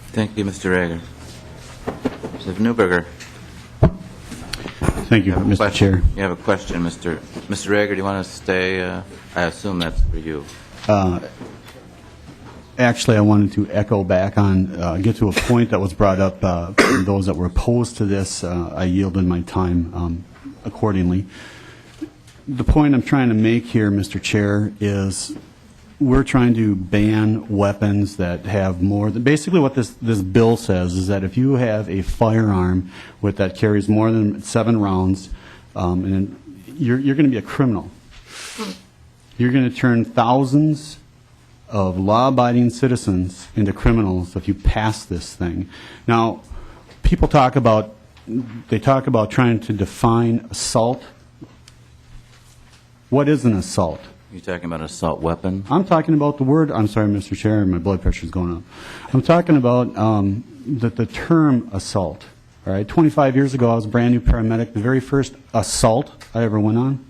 [SPEAKER 1] Thank you, Mr. Rager. Mr. Newberger.
[SPEAKER 9] Thank you, Mr. Chair.
[SPEAKER 1] You have a question, Mr. Rager, do you want to stay? I assume that's for you.
[SPEAKER 9] Actually, I wanted to echo back on, get to a point that was brought up from those that were opposed to this. I yielded my time accordingly. The point I'm trying to make here, Mr. Chair, is we're trying to ban weapons that have more than, basically what this bill says is that if you have a firearm that carries more than 7 rounds, and you're going to be a criminal. You're going to turn thousands of law-abiding citizens into criminals if you pass this thing. Now, people talk about trying to define assault. What is an assault?
[SPEAKER 1] You're talking about an assault weapon?
[SPEAKER 9] I'm talking about the word, I'm sorry, Mr. Chair, my blood pressure's going up. I'm talking about the term assault. All right, 25 years ago, I was a brand new paramedic. The very first assault I ever went on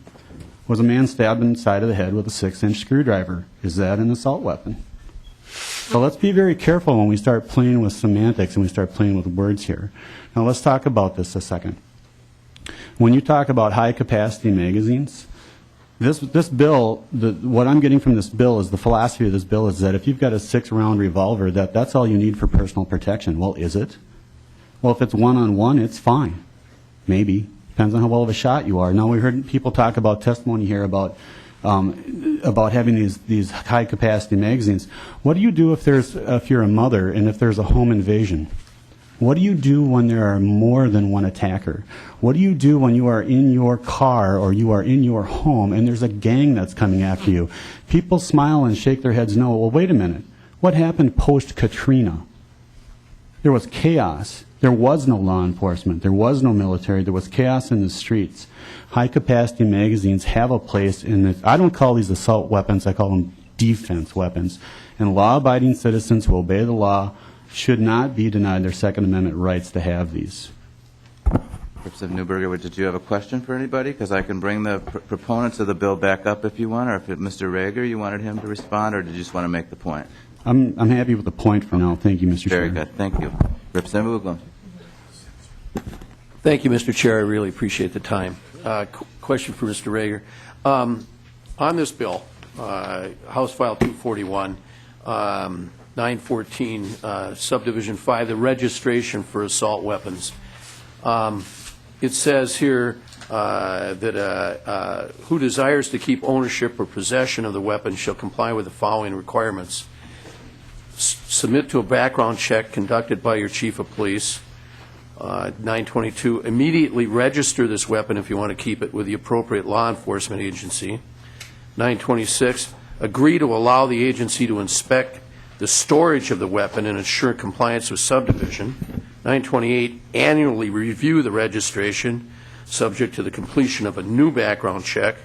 [SPEAKER 9] was a man stabbed in the side of the head with a 6-inch screwdriver. Is that an assault weapon? So let's be very careful when we start playing with semantics and we start playing with words here. Now let's talk about this a second. When you talk about high-capacity magazines, this bill, what I'm getting from this bill is the philosophy of this bill is that if you've got a 6-round revolver, that's all you need for personal protection. Well, is it? Well, if it's one-on-one, it's fine. Maybe. Depends on how well of a shot you are. Now, we heard people talk about testimony here about having these high-capacity magazines. What do you do if you're a mother and if there's a home invasion? What do you do when there are more than one attacker? What do you do when you are in your car or you are in your home and there's a gang that's coming after you? People smile and shake their heads no. Well, wait a minute. What happened post-Katrina? There was chaos. There was no law enforcement. There was no military. There was chaos in the streets. High-capacity magazines have a place in this. I don't call these assault weapons. I call them defense weapons. And law-abiding citizens who obey the law should not be denied their Second Amendment rights to have these.
[SPEAKER 1] Representative Newberger, did you have a question for anybody? Because I can bring the proponents of the bill back up if you want, or if Mr. Rager, you wanted him to respond, or did you just want to make the point?
[SPEAKER 9] I'm happy with the point for now. Thank you, Mr. Chair.
[SPEAKER 1] Very good. Thank you. Representative Uglum.
[SPEAKER 8] Thank you, Mr. Chair. I really appreciate the time. Question for Mr. Rager. On this bill, House File 241, 914, Subdivision 5, the registration for assault weapons. It says here that who desires to keep ownership or possession of the weapon shall comply with the following requirements. Submit to a background check conducted by your chief of police. 922, immediately register this weapon if you want to keep it with the appropriate law enforcement agency. 926, agree to allow the agency to inspect the storage of the weapon and ensure compliance with subdivision. 928, annually review the registration subject to the completion of a new background check.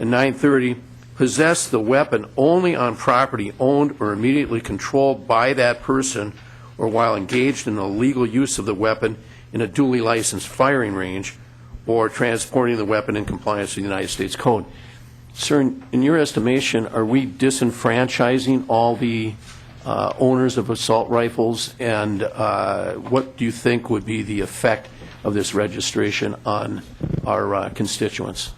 [SPEAKER 8] And 930, possess the weapon only on property owned or immediately controlled by that person or while engaged in the legal use of the weapon in a duly licensed firing range or transporting the weapon in compliance with the United States Code. Sir, in your estimation, are we disenfranchising all the owners of assault rifles, and what do you think would be the effect of this registration on our constituents?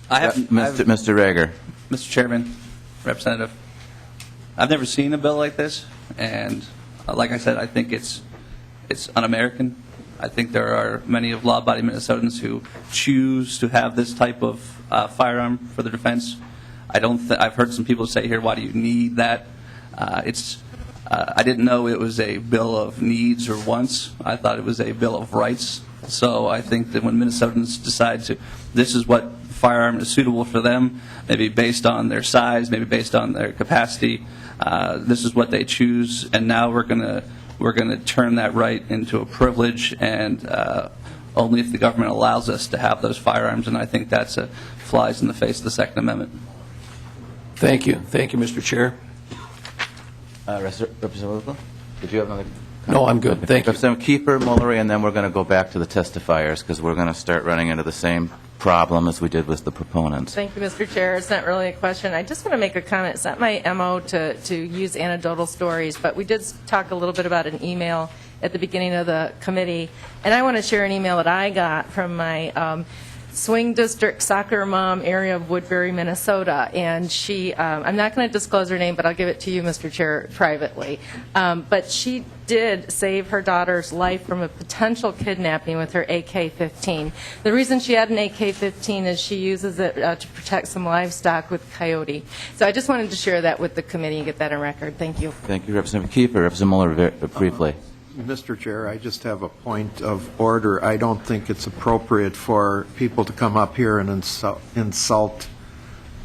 [SPEAKER 1] Mr. Rager.
[SPEAKER 15] Mr. Chairman, Representative, I've never seen a bill like this, and like I said, I think it's un-American. I think there are many of law-abiding Minnesotans who choose to have this type of firearm for their defense. I've heard some people say here, why do you need that? I didn't know it was a bill of needs or wants. I thought it was a bill of rights. So I think that when Minnesotans decide this is what firearm is suitable for them, maybe based on their size, maybe based on their capacity, this is what they choose, and now we're going to turn that right into a privilege, and only if the government allows us to have those firearms, and I think that's flies in the face of the Second Amendment.
[SPEAKER 8] Thank you. Thank you, Mr. Chair.
[SPEAKER 1] Representative Uglum, did you have another comment?
[SPEAKER 8] No, I'm good. Thank you.
[SPEAKER 1] Representative Kiefer, Mullery, and then we're going to go back to the testifiers because we're going to start running into the same problem as we did with the proponents.
[SPEAKER 16] Thank you, Mr. Chair. It's not really a question. I just want to make a comment. It's not my MO to use anecdotal stories, but we did talk a little bit about an email at the beginning of the committee, and I want to share an email that I got from my swing district soccer mom area of Woodbury, Minnesota, and she, I'm not going to disclose her name, but I'll give it to you, Mr. Chair, privately, but she did save her daughter's life from a potential kidnapping with her AK-15. The reason she had an AK-15 is she uses it to protect some livestock with coyote. So I just wanted to share that with the committee and get that on record. Thank you.
[SPEAKER 1] Thank you, Representative Kiefer. Representative Muller, briefly.
[SPEAKER 17] Mr. Chair, I just have a point of order. I don't think it's appropriate for people to come up here and insult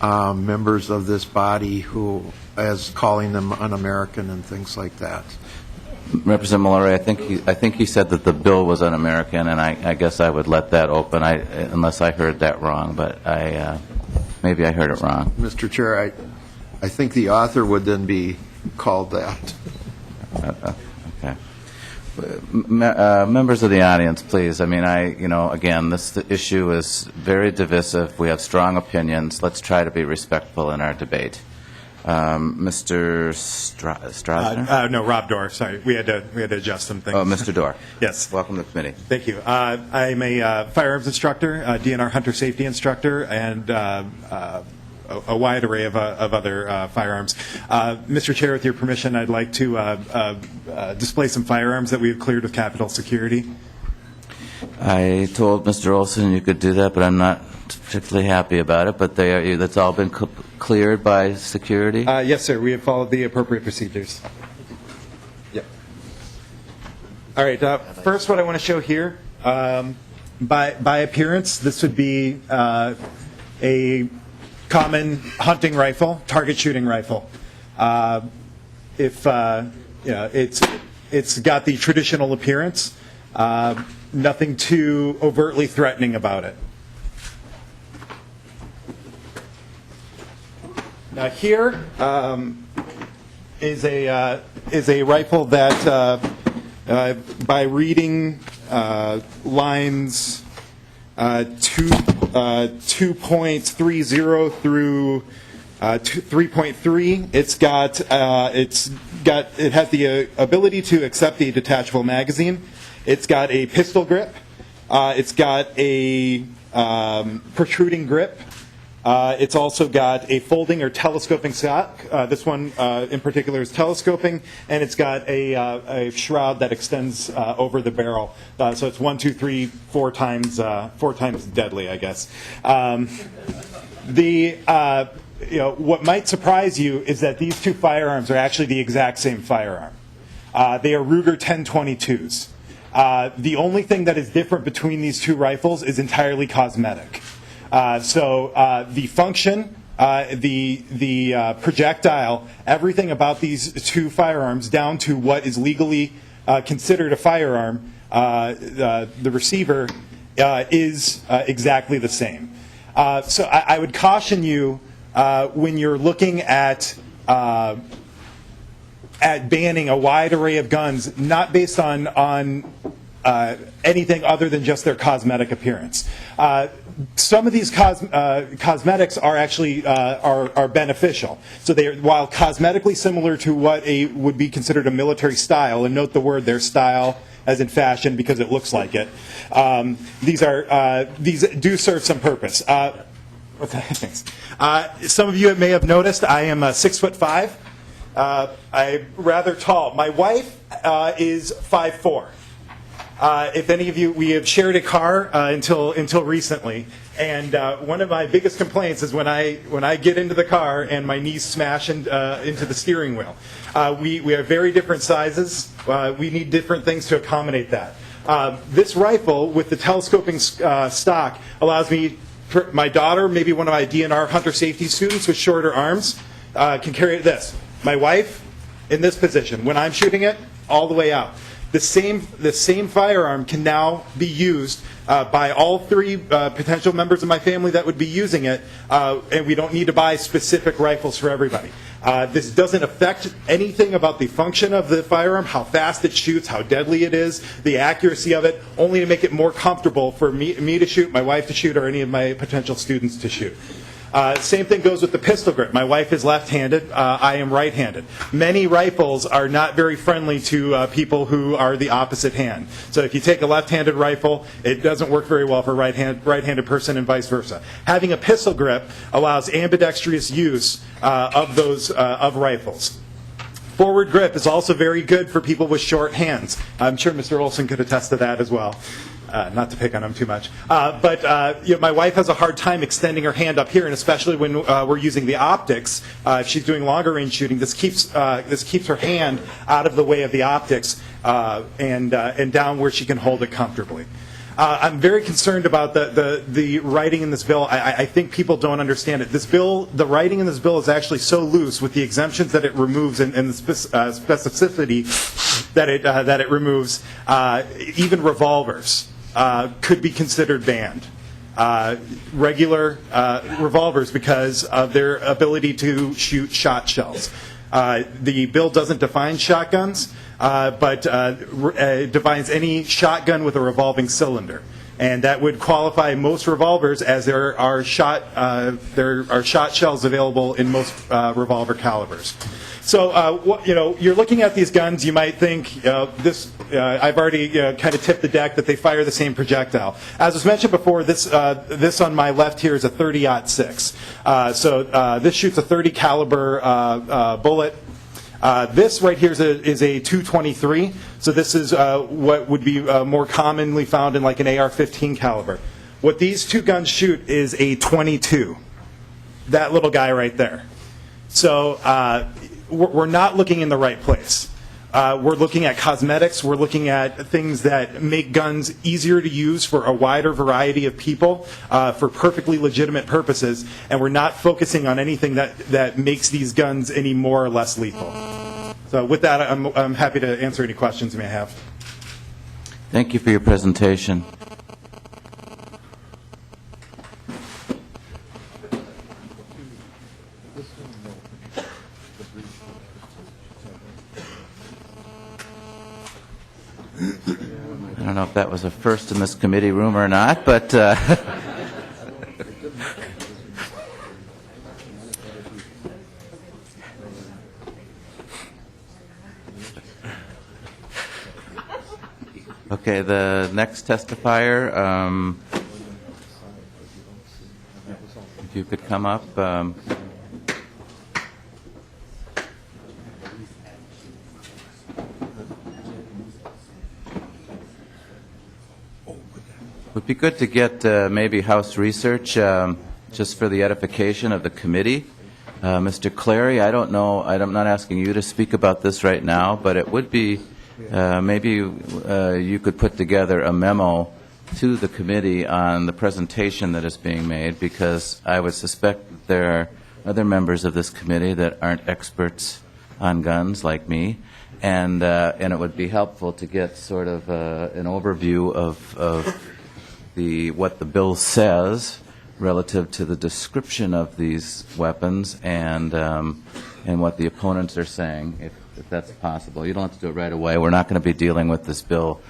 [SPEAKER 17] members of this body who, as calling them un-American and things like that.
[SPEAKER 1] Representative Muller, I think he said that the bill was un-American, and I guess I would let that open, unless I heard that wrong, but maybe I heard it wrong.
[SPEAKER 17] Mr. Chair, I think the author would then be called that.
[SPEAKER 1] Okay. Members of the audience, please. I mean, again, this issue is very divisive. We have strong opinions. Let's try to be respectful in our debate. Mr. Strasner?
[SPEAKER 18] No, Rob Dorr. Sorry, we had to adjust some things.
[SPEAKER 1] Oh, Mr. Dorr.
[SPEAKER 18] Yes.
[SPEAKER 1] Welcome to the committee.
[SPEAKER 18] Thank you. I'm a firearms instructor, DNR hunter safety instructor, and a wide array of other firearms. Mr. Chair, with your permission, I'd like to display some firearms that we have cleared with Capitol Security.
[SPEAKER 1] I told Mr. Olson you could do that, but I'm not particularly happy about it. But that's all been cleared by security?
[SPEAKER 18] Yes, sir. We have followed the appropriate procedures. Yep. All right. First, what I want to show here, by appearance, this would be a common hunting rifle, target shooting rifle. It's got the traditional appearance. Nothing too overtly threatening about it. Now here is a rifle that, by reading lines 2.30 through 3.3, it has the ability to accept a detachable magazine. It's got a pistol grip. It's got a protruding grip. It's also got a folding or telescoping stock. This one in particular is telescoping, and it's got a shroud that extends over the barrel. So it's 1, 2, 3, 4 times deadly, I guess. What might surprise you is that these two firearms are actually the exact same firearm. They are Ruger 1022s. The only thing that is different between these two rifles is entirely cosmetic. So the function, the projectile, everything about these two firearms, down to what is legally considered a firearm, the receiver, is exactly the same. So I would caution you when you're looking at banning a wide array of guns, not based on anything other than just their cosmetic appearance. Some of these cosmetics are actually are beneficial. So they are, while cosmetically similar to what would be considered a military style, and note the word their style as in fashion because it looks like it. These do serve some purpose. Thanks. Some of you may have noticed I am 6'5". I'm rather tall. My wife is 5'4". If any of you, we have shared a car until recently, and one of my biggest complaints is when I get into the car and my knees smash into the steering wheel. We have very different sizes. We need different things to accommodate that. This rifle with the telescoping stock allows me, my daughter, maybe one of my DNR hunter safety students with shorter arms, can carry this. My wife, in this position, when I'm shooting it, all the way out. The same firearm can now be used by all three potential members of my family that would be using it, and we don't need to buy specific rifles for everybody. This doesn't affect anything about the function of the firearm, how fast it shoots, how deadly it is, the accuracy of it, only to make it more comfortable for me to shoot, my wife to shoot, or any of my potential students to shoot. Same thing goes with the pistol grip. My wife is left-handed. I am right-handed. Many rifles are not very friendly to people who are the opposite hand. So if you take a left-handed rifle, it doesn't work very well for a right-handed person and vice versa. Having a pistol grip allows ambidextrous use of rifles. Forward grip is also very good for people with short hands. I'm sure Mr. Olson could attest to that as well. Not to pick on him too much. But my wife has a hard time extending her hand up here, and especially when we're using the optics, if she's doing longer range shooting, this keeps her hand out of the way of the optics and down where she can hold it comfortably. I'm very concerned about the writing in this bill. I think people don't understand it. This bill, the writing in this bill is actually so loose with the exemptions that it removes and the specificity that it removes. Even revolvers could be considered banned. Regular revolvers because of their ability to shoot shot shells. The bill doesn't define shotguns, but defines any shotgun with a revolving cylinder. And that would qualify most revolvers, as there are shot shells available in most revolver calibers. So, you're looking at these guns, you might think, I've already kind of tipped the deck that they fire the same projectile. As was mentioned before, this on my left here is a 30-06. So this shoots a 30 caliber bullet. This right here is a 223. So this is what would be more commonly found in like an AR-15 caliber. What these two guns shoot is a 22. That little guy right there. So we're not looking in the right place. We're looking at cosmetics. We're looking at things that make guns easier to use for a wider variety of people for perfectly legitimate purposes, and we're not focusing on anything that makes these guns any more or less lethal. So with that, I'm happy to answer any questions you may have.
[SPEAKER 1] Thank you for your presentation. I don't know if that was a first in this committee room or not, but okay, the next testifier, if you could come up. It would be good to get maybe House research just for the edification of the committee. Mr. Clary, I don't know, I'm not asking you to speak about this right now, but it would be maybe you could put together a memo to the committee on the presentation that is being made, because I would suspect that there are other members of this committee that aren't experts on guns like me, and it would be helpful to get sort of an overview of what the bill says relative to the description of these weapons and what the opponents are saying, if that's possible. You don't have to do it right away. We're not going to be dealing with this bill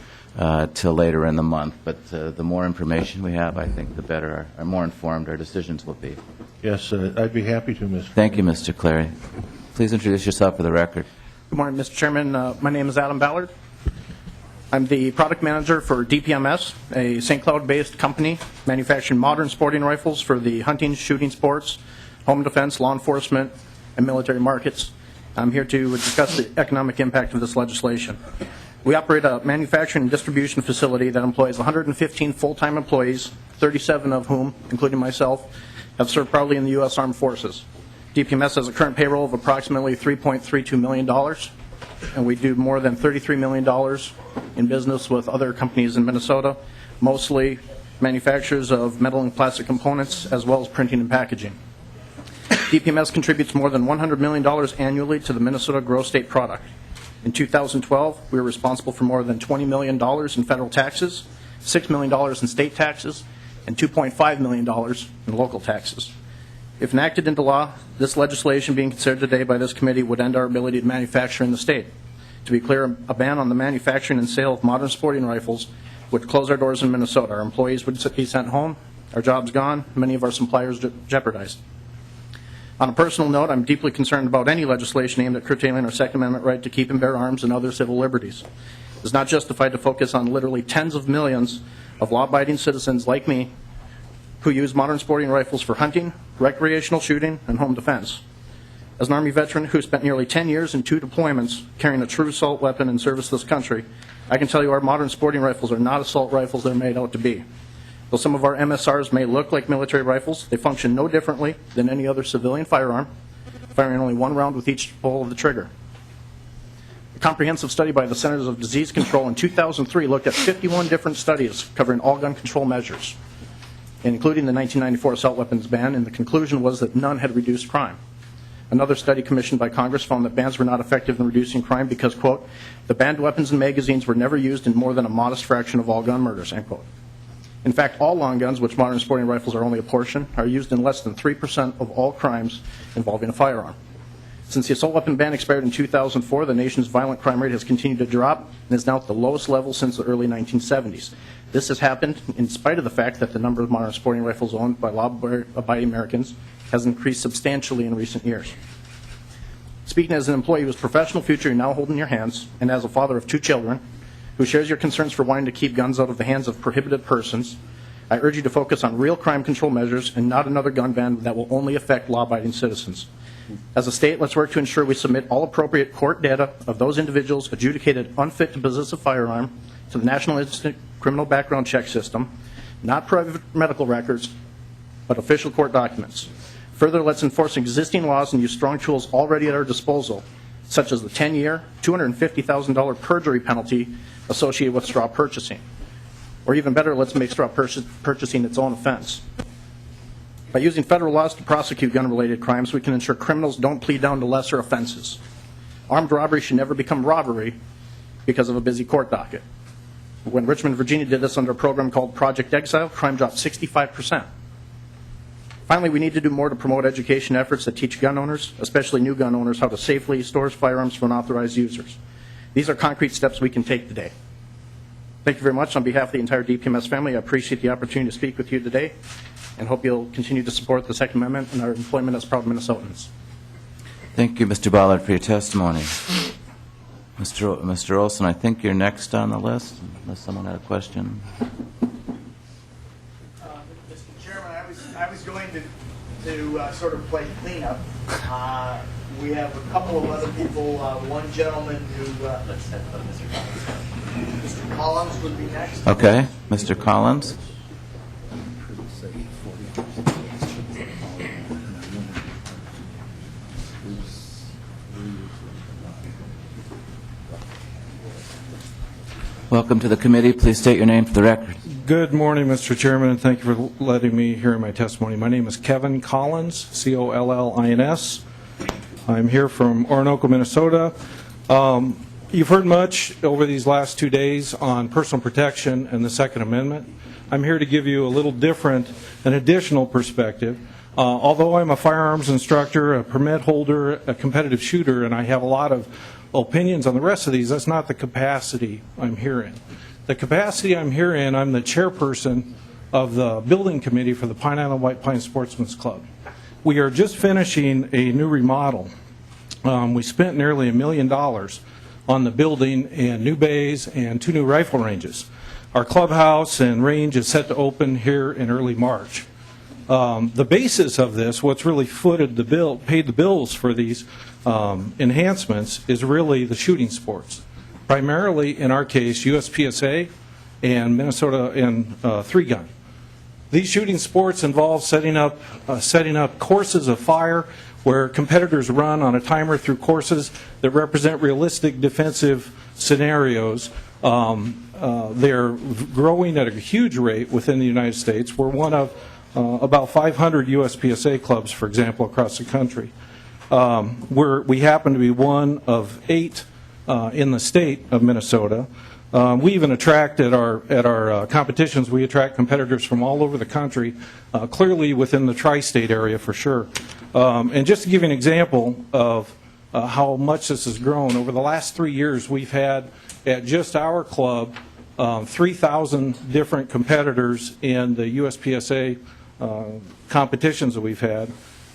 [SPEAKER 1] till later in the month, but the more information we have, I think the better, or more informed our decisions will be.
[SPEAKER 19] Yes, I'd be happy to, Mr.
[SPEAKER 1] Thank you, Mr. Clary. Please introduce yourself for the record.
[SPEAKER 20] Good morning, Mr. Chairman. My name is Adam Ballard. I'm the product manager for DPMS, a St. Cloud-based company manufacturing modern sporting rifles for the hunting, shooting sports, home defense, law enforcement, and military markets. I'm here to discuss the economic impact of this legislation. We operate a manufacturing and distribution facility that employs 115 full-time employees, 37 of whom, including myself, have served proudly in the U.S. Armed Forces. DPMS has a current payroll of approximately $3.32 million, and we do more than $33 million in business with other companies in Minnesota, mostly manufacturers of metal and plastic components, as well as printing and packaging. DPMS contributes more than $100 million annually to the Minnesota gross state product. In 2012, we were responsible for more than $20 million in federal taxes, $6 million in state taxes, and $2.5 million in local taxes. If enacted into law, this legislation being considered today by this committee would end our ability to manufacture in the state. To be clear, a ban on the manufacturing and sale of modern sporting rifles would close our doors in Minnesota. Our employees would be sent home, our jobs gone, many of our suppliers jeopardized. On a personal note, I'm deeply concerned about any legislation aimed at curtailing our Second Amendment right to keep and bear arms and other civil liberties. It's not justified to focus on literally tens of millions of law-abiding citizens like me who use modern sporting rifles for hunting, recreational shooting, and home defense. As an Army veteran who spent nearly 10 years in 2 deployments carrying a true assault weapon in service to this country, I can tell you our modern sporting rifles are not assault rifles they're made out to be. Though some of our MSRs may look like military rifles, they function no differently than any other civilian firearm, firing only 1 round with each pull of the trigger. A comprehensive study by the Centers of Disease Control in 2003 looked at 51 different studies covering all gun control measures, including the 1994 assault weapons ban, and the conclusion was that none had reduced crime. Another study commissioned by Congress found that bans were not effective in reducing crime because, quote, the banned weapons and magazines were never used in more than a modest fraction of all gun murders, end quote. In fact, all long guns, which modern sporting rifles are only a portion, are used in less than 3% of all crimes involving a firearm. Since the assault weapon ban expired in 2004, the nation's violent crime rate has continued to drop and is now at the lowest level since the early 1970s. This has happened in spite of the fact that the number of modern sporting rifles owned by law-abiding Americans has increased substantially in recent years. Speaking as an employee whose professional future you now hold in your hands, and as a father of 2 children, who shares your concerns for wanting to keep guns out of the hands of prohibited persons, I urge you to focus on real crime control measures and not another gun ban that will only affect law-abiding citizens. As a state, let's work to ensure we submit all appropriate court data of those individuals adjudicated unfit to possess a firearm to the National Instant Criminal Background Check System, not private medical records, but official court documents. Further, let's enforce existing laws and use strong tools already at our disposal, such as the 10-year, $250,000 perjury penalty associated with straw purchasing. Or even better, let's make straw purchasing its own offense. By using federal laws to prosecute gun-related crimes, we can ensure criminals don't plead down to lesser offenses. Armed robbery should never become robbery because of a busy court docket. When Richmond, Virginia did this under a program called Project Exile, crime dropped 65%. Finally, we need to do more to promote education efforts that teach gun owners, especially new gun owners, how to safely store firearms for unauthorized users. These are concrete steps we can take today. Thank you very much. On behalf of the entire DPMS family, I appreciate the opportunity to speak with you today and hope you'll continue to support the Second Amendment and our employment as proud Minnesotans.
[SPEAKER 1] Thank you, Mr. Ballard, for your testimony. Mr. Olson, I think you're next on the list, unless someone had a question.
[SPEAKER 21] Mr. Chairman, I was going to sort of play cleanup. We have a couple of other people, one gentleman who, let's have Mr. Collins. Mr. Collins would be next.
[SPEAKER 1] Okay, Mr. Collins. Welcome to the committee. Please state your name for the record.
[SPEAKER 22] Good morning, Mr. Chairman, and thank you for letting me hear my testimony. My name is Kevin Collins, C-O-L-L-I-N-S. I'm here from Orinoco, Minnesota. You've heard much over these last 2 days on personal protection and the Second Amendment. I'm here to give you a little different, an additional perspective. Although I'm a firearms instructor, a permit holder, a competitive shooter, and I have a lot of opinions on the rest of these, that's not the capacity I'm here in. The capacity I'm here in, I'm the chairperson of the building committee for the Pine Island White Pine Sportsman's Club. We are just finishing a new remodel. We spent nearly $1 million on the building and new bays and 2 new rifle ranges. Our clubhouse and range is set to open here in early March. The basis of this, what's really footed the bill, paid the bills for these enhancements, is really the shooting sports. Primarily, in our case, USPSA and Minnesota and 3-gun. These shooting sports involve setting up courses of fire where competitors run on a timer through courses that represent realistic defensive scenarios. They're growing at a huge rate within the United States. We're one of about 500 USPSA clubs, for example, across the country. We happen to be one of 8 in the state of Minnesota. We even attract at our competitions, we attract competitors from all over the country, clearly within the tri-state area for sure. And just to give you an example of how much this has grown, over the last 3 years we've had at just our club 3,000 different competitors in the USPSA competitions that we've had.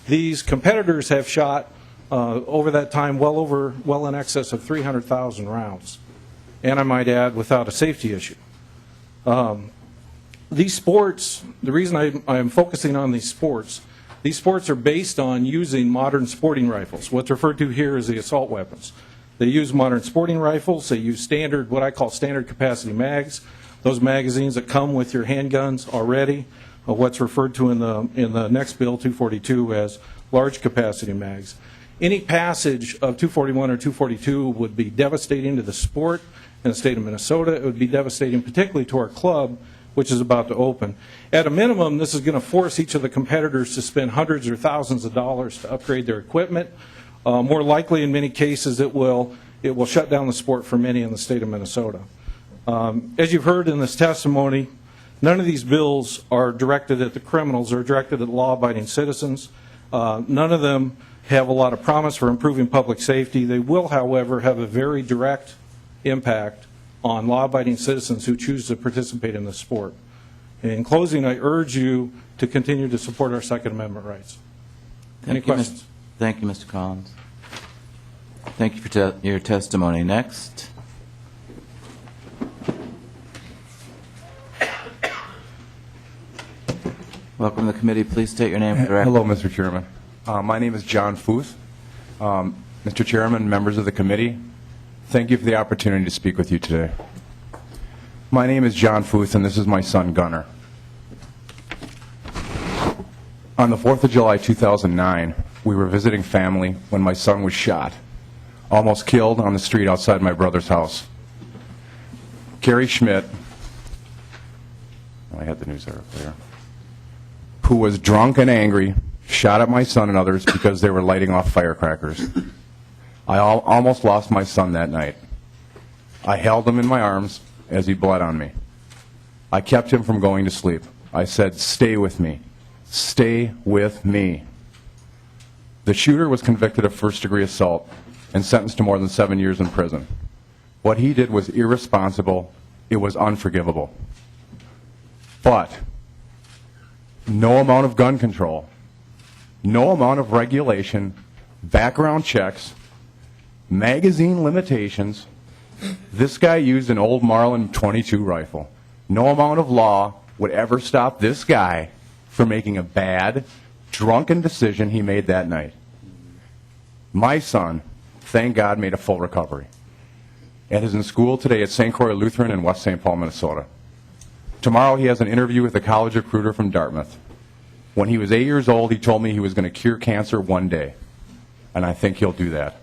[SPEAKER 22] These competitors have shot over that time well in excess of 300,000 rounds, and I might add without a safety issue. These sports, the reason I'm focusing on these sports are based on using modern sporting rifles. What's referred to here as the assault weapons. They use modern sporting rifles. They use standard, what I call standard capacity mags. Those magazines that come with your handguns already, what's referred to in the next bill, 242, as large capacity mags. Any passage of 241 or 242 would be devastating to the sport in the state of Minnesota. It would be devastating particularly to our club, which is about to open. At a minimum, this is going to force each of the competitors to spend hundreds or thousands of dollars to upgrade their equipment. More likely, in many cases, it will shut down the sport for many in the state of Minnesota. As you've heard in this testimony, none of these bills are directed at the criminals. They're directed at law-abiding citizens. None of them have a lot of promise for improving public safety. They will, however, have a very direct impact on law-abiding citizens who choose to participate in the sport. In closing, I urge you to continue to support our Second Amendment rights. Any questions?
[SPEAKER 1] Thank you, Mr. Collins. Thank you for your testimony. Next. Welcome to the committee. Please state your name for the record.
[SPEAKER 2] Hello, Mr. Chairman. My name is John Futh. Mr. Chairman, members of the committee, thank you for the opportunity to speak with you today. My name is John Futh, and this is my son, Gunnar. On the 4th of July, 2009, we were visiting family when my son was shot, almost killed on the street outside my brother's house. Carrie Schmidt, I had the news there up there, who was drunk and angry, shot at my son and others because they were lighting off firecrackers. I almost lost my son that night. I held him in my arms as he bled on me. I kept him from going to sleep. I said, "Stay with me. Stay with me." The shooter was convicted of first-degree assault and sentenced to more than 7 years in prison. What he did was irresponsible. It was unforgivable. But no amount of gun control, no amount of regulation, background checks, magazine limitations. This guy used an old Marlin .22 rifle. No amount of law would ever stop this guy from making a bad, drunken decision he made that night. My son, thank God, made a full recovery and is in school today at St. Croix Lutheran in West St. Paul, Minnesota. Tomorrow he has an interview with a college recruiter from Dartmouth. When he was 8 years old, he told me he was going to cure cancer one day, and I think he'll do that.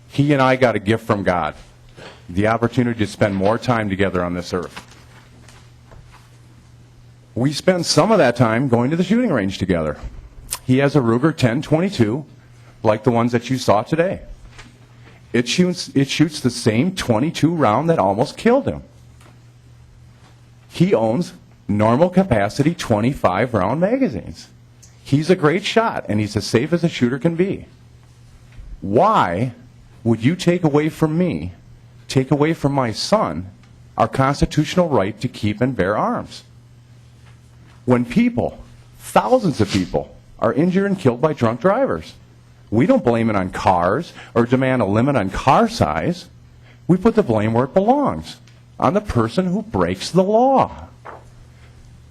[SPEAKER 2] He and I got a gift from God, the opportunity to spend more time together on this earth. We spend some of that time going to the shooting range together. He has a Ruger 10-22, like the ones that you saw today. It shoots the same .22 round that almost killed him. He owns normal capacity 25 round magazines. He's a great shot, and he's as safe as a shooter can be. Why would you take away from me, take away from my son, our constitutional right to keep and bear arms? When people, thousands of people, are injured and killed by drunk drivers, we don't blame it on cars or demand a limit on car size. We put the blame where it belongs, on the person who breaks the law.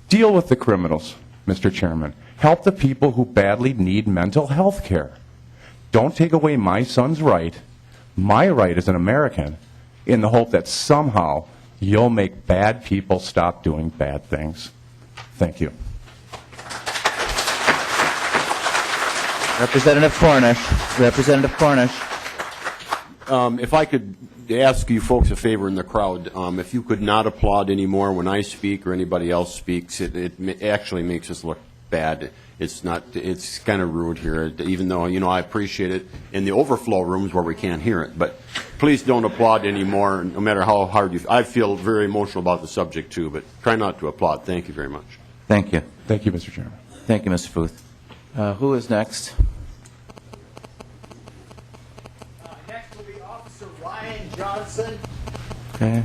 [SPEAKER 2] Deal with the criminals, Mr. Chairman. Help the people who badly need mental health care. Don't take away my son's right, my right as an American, in the hope that somehow you'll make bad people stop doing bad things. Thank you.
[SPEAKER 1] Representative Cornish. Representative Cornish.
[SPEAKER 7] If I could ask you folks a favor in the crowd, if you could not applaud anymore when I speak or anybody else speaks, it actually makes us look bad. It's kind of rude here, even though, I appreciate it in the overflow rooms where we can't hear it. But please don't applaud anymore, no matter how hard I feel very emotional about the subject, too, but try not to applaud. Thank you very much.
[SPEAKER 1] Thank you.
[SPEAKER 2] Thank you, Mr. Chairman.
[SPEAKER 1] Thank you, Mr. Futh. Who is next?
[SPEAKER 21] Next will be Officer Ryan Johnson.
[SPEAKER 1] Okay.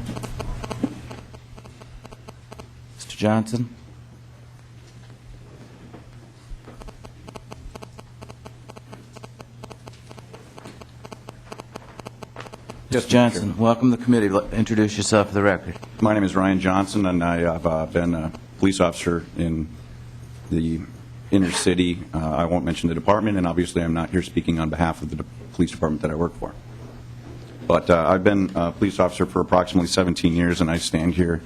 [SPEAKER 1] Mr. Johnson? Mr. Johnson, welcome to the committee. Introduce yourself for the record.
[SPEAKER 10] My name is Ryan Johnson, and I have been a police officer in the inner city. I won't mention the department, and obviously I'm not here speaking on behalf of the police department that I work for. But I've been a police officer for approximately 17 years, and I stand here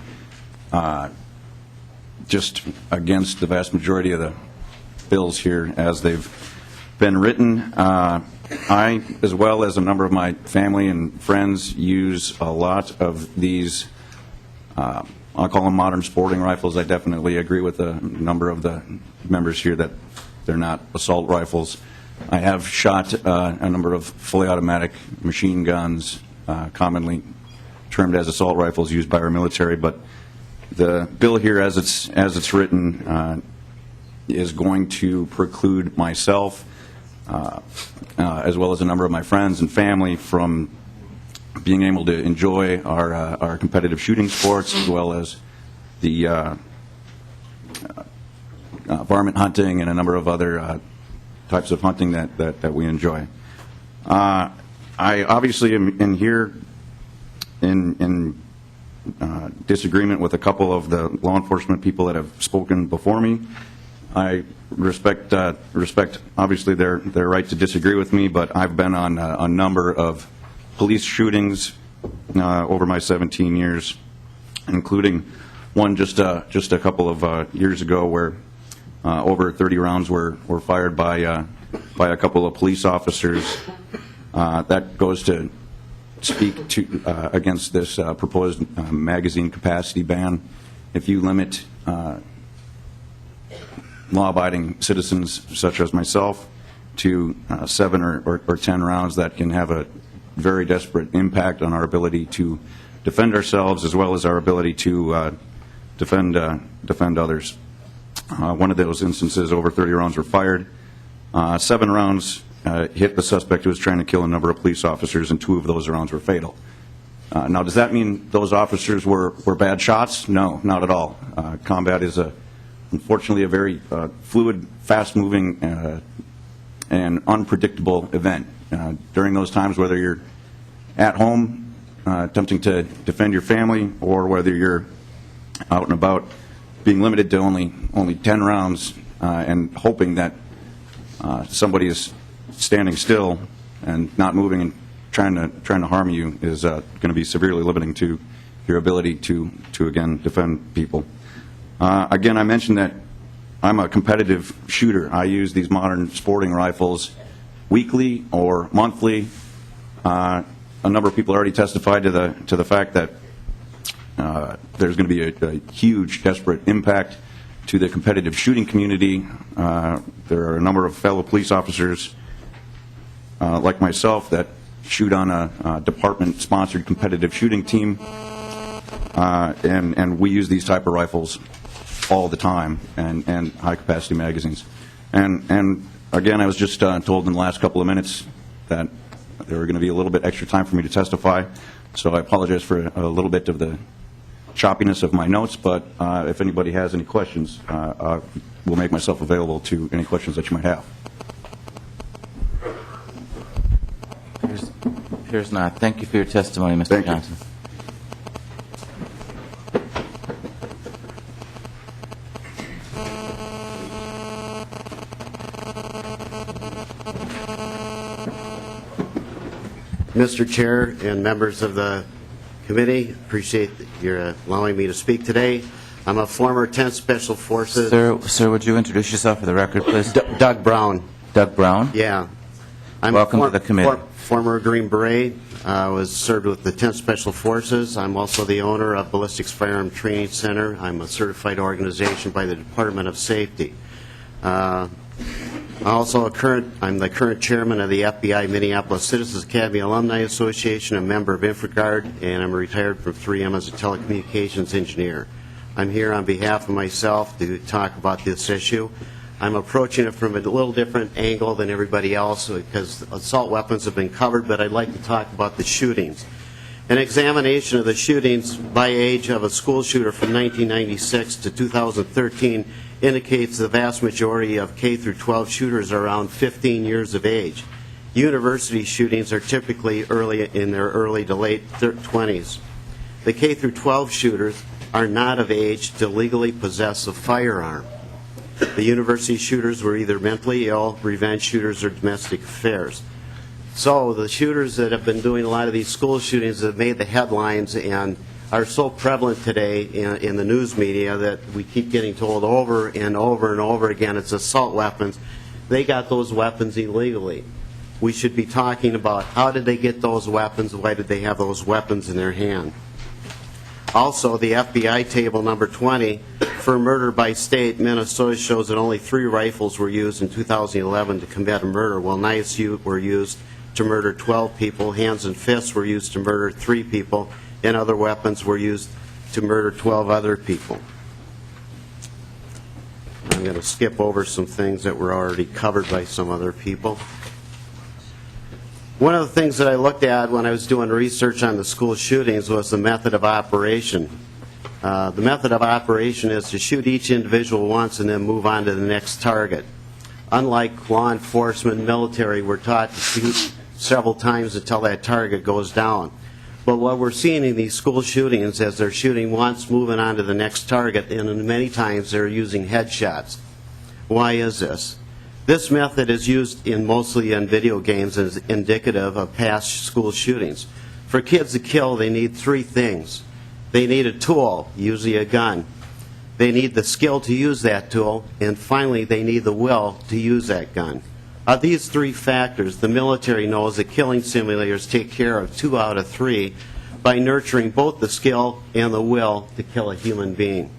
[SPEAKER 10] just against the vast majority of the bills here as they've been written. I, as well as a number of my family and friends, use a lot of these, I'll call them modern sporting rifles. I definitely agree with a number of the members here that they're not assault rifles. I have shot a number of fully automatic machine guns, commonly termed as assault rifles, used by our military. But the bill here, as it's written, is going to preclude myself, as well as a number of my friends and family, from being able to enjoy our competitive shooting sports, as well as the varmint hunting and a number of other types of hunting that we enjoy. I obviously am in here in disagreement with a couple of the law enforcement people that have spoken before me. I respect obviously their right to disagree with me, but I've been on a number of police shootings over my 17 years, including one just a couple of years ago where over 30 rounds were fired by a couple of police officers. That goes to speak to against this proposed magazine capacity ban. If you limit law-abiding citizens such as myself to 7 or 10 rounds, that can have a very desperate impact on our ability to defend ourselves, as well as our ability to defend others. One of those instances, over 30 rounds were fired. 7 rounds hit the suspect who was trying to kill a number of police officers, and 2 of those rounds were fatal. Now, does that mean those officers were bad shots? No, not at all. Combat is unfortunately a very fluid, fast-moving, and unpredictable event. During those times, whether you're at home attempting to defend your family, or whether you're out and about being limited to only 10 rounds and hoping that somebody is standing still and not moving and trying to harm you, is going to be severely limiting to your ability to again defend people. Again, I mentioned that I'm a competitive shooter. I use these modern sporting rifles weekly or monthly. A number of people already testified to the fact that there's going to be a huge, desperate impact to the competitive shooting community. There are a number of fellow police officers like myself that shoot on a department-sponsored competitive shooting team, and we use these type of rifles all the time, and high-capacity magazines. And again, I was just told in the last couple of minutes that there were going to be a little bit extra time for me to testify, so I apologize for a little bit of the choppiness of my notes, but if anybody has any questions, I will make myself available to any questions that you might have.
[SPEAKER 1] Appears not. Thank you for your testimony, Mr. Johnson.
[SPEAKER 3] Mr. Chair and members of the committee, appreciate your allowing me to speak today. I'm a former 10th Special Forces.
[SPEAKER 1] Sir, would you introduce yourself for the record, please?
[SPEAKER 3] Doug Brown.
[SPEAKER 1] Doug Brown?
[SPEAKER 3] Yeah.
[SPEAKER 1] Welcome to the committee.
[SPEAKER 3] Former Green Beret. Was served with the 10th Special Forces. I'm also the owner of Ballistics Firearm Training Center. I'm a certified organization by the Department of Safety. I'm the current chairman of the FBI Minneapolis Citizens Academy Alumni Association, a member of InfraGard, and I'm retired from 3M as a telecommunications engineer. I'm here on behalf of myself to talk about this issue. I'm approaching it from a little different angle than everybody else because assault weapons have been covered, but I'd like to talk about the shootings. An examination of the shootings by age of a school shooter from 1996 to 2013 indicates the vast majority of K through 12 shooters are around 15 years of age. University shootings are typically in their early to late 20s. The K through 12 shooters are not of age to legally possess a firearm. The university shooters were either mentally ill, revenge shooters, or domestic affairs. So the shooters that have been doing a lot of these school shootings have made the headlines and are so prevalent today in the news media that we keep getting told over and over and over again it's assault weapons. They got those weapons illegally. We should be talking about how did they get those weapons, why did they have those weapons in their hand. Also, the FBI table number 20 for murder by state, Minnesota shows that only 3 rifles were used in 2011 to commit a murder, while knives were used to murder 12 people, hands and fists were used to murder 3 people, and other weapons were used to murder 12 other people. I'm going to skip over some things that were already covered by some other people. One of the things that I looked at when I was doing research on the school shootings was the method of operation. The method of operation is to shoot each individual once and then move on to the next target. Unlike law enforcement, military, we're taught to shoot several times until that target goes down. But what we're seeing in these school shootings is they're shooting once, moving on to the next target, and many times they're using headshots. Why is this? This method is used mostly in video games and is indicative of past school shootings. For kids to kill, they need 3 things. They need a tool, usually a gun. They need the skill to use that tool, and finally, they need the will to use that gun. Of these 3 factors, the military knows that killing simulators take care of 2 out of 3 by nurturing both the skill and the will to kill a human being.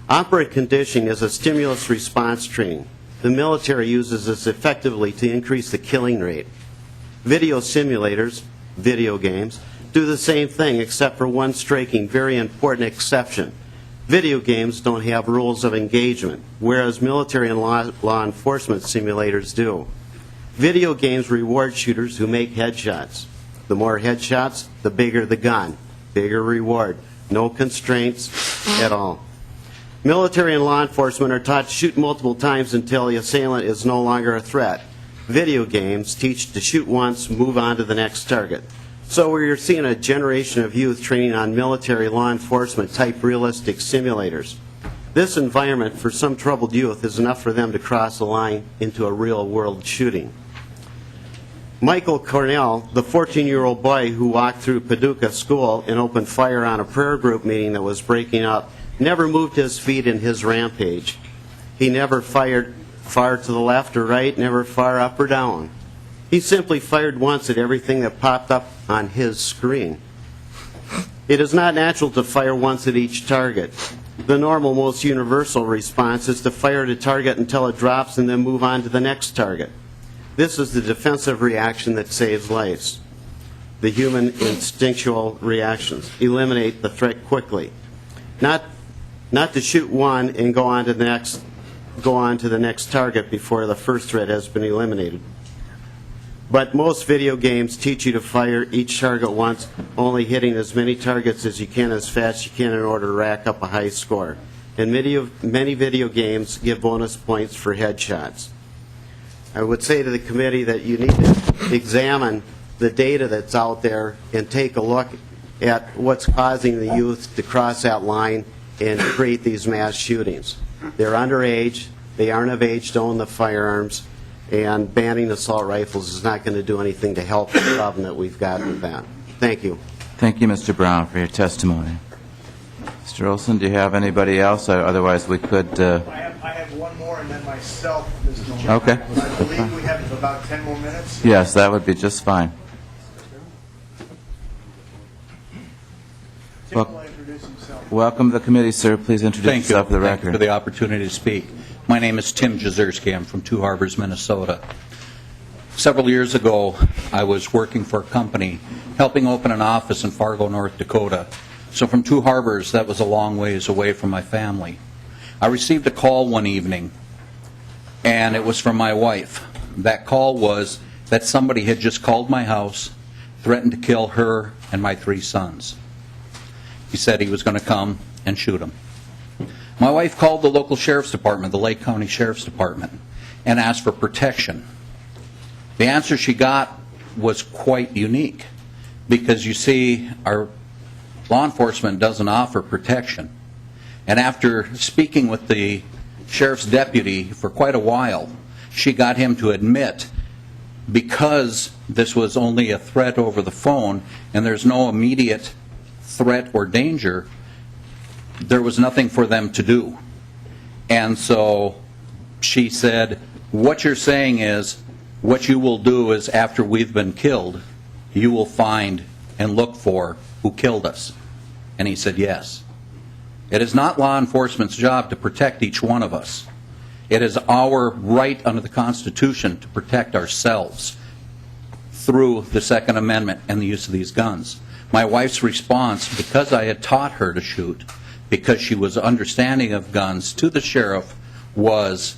[SPEAKER 3] Operant conditioning is a stimulus response training. The military uses this effectively to increase the killing rate. Video simulators, video games, do the same thing except for one striking, very important exception. Video games don't have rules of engagement, whereas military and law enforcement simulators do. Video games reward shooters who make headshots. The more headshots, the bigger the gun, bigger reward, no constraints at all. Military and law enforcement are taught to shoot multiple times until the assailant is no longer a threat. Video games teach to shoot once, move on to the next target. So we're seeing a generation of youth training on military law enforcement type realistic simulators. This environment for some troubled youth is enough for them to cross the line into a real world shooting. Michael Cornell, the 14-year-old boy who walked through Paducah School and opened fire on a prayer group meeting that was breaking up, never moved his feet in his rampage. He never fired far to the left or right, never far up or down. He simply fired once at everything that popped up on his screen. It is not natural to fire once at each target. The normal, most universal response is to fire at a target until it drops and then move on to the next target. This is the defensive reaction that saves lives. The human instinctual reactions eliminate the threat quickly. Not to shoot one and go on to the next target before the first threat has been eliminated. But most video games teach you to fire each target once, only hitting as many targets as you can as fast as you can in order to rack up a high score. And many video games give bonus points for headshots. I would say to the committee that you need to examine the data that's out there and take a look at what's causing the youth to cross that line and create these mass shootings. They're underage, they aren't of age to own the firearms, and banning assault rifles is not going to do anything to help the problem that we've got with that. Thank you.
[SPEAKER 1] Thank you, Mr. Brown, for your testimony. Mr. Olson, do you have anybody else? Otherwise, we could...
[SPEAKER 21] I have one more and then myself, Mr. Chairman.
[SPEAKER 1] Okay.
[SPEAKER 21] I believe we have about 10 more minutes.
[SPEAKER 1] Yes, that would be just fine.
[SPEAKER 21] Tim will introduce himself.
[SPEAKER 1] Welcome to the committee, sir. Please introduce yourself for the record.
[SPEAKER 5] Thank you for the opportunity to speak. My name is Tim Jazierski. I'm from Two Harbors, Minnesota. Several years ago, I was working for a company helping open an office in Fargo, North Dakota. So from Two Harbors, that was a long ways away from my family. I received a call one evening, and it was from my wife. That call was that somebody had just called my house, threatened to kill her and my 3 sons. He said he was going to come and shoot them. My wife called the local sheriff's department, the Lake County Sheriff's Department, and asked for protection. The answer she got was quite unique because, you see, our law enforcement doesn't offer protection. And after speaking with the sheriff's deputy for quite a while, she got him to admit, because this was only a threat over the phone and there's no immediate threat or danger, there was nothing for them to do. And so she said, what you're saying is, what you will do is after we've been killed, you will find and look for who killed us. And he said, yes. It is not law enforcement's job to protect each one of us. It is our right under the Constitution to protect ourselves through the Second Amendment and the use of these guns. My wife's response, because I had taught her to shoot, because she was understanding of guns, to the sheriff was,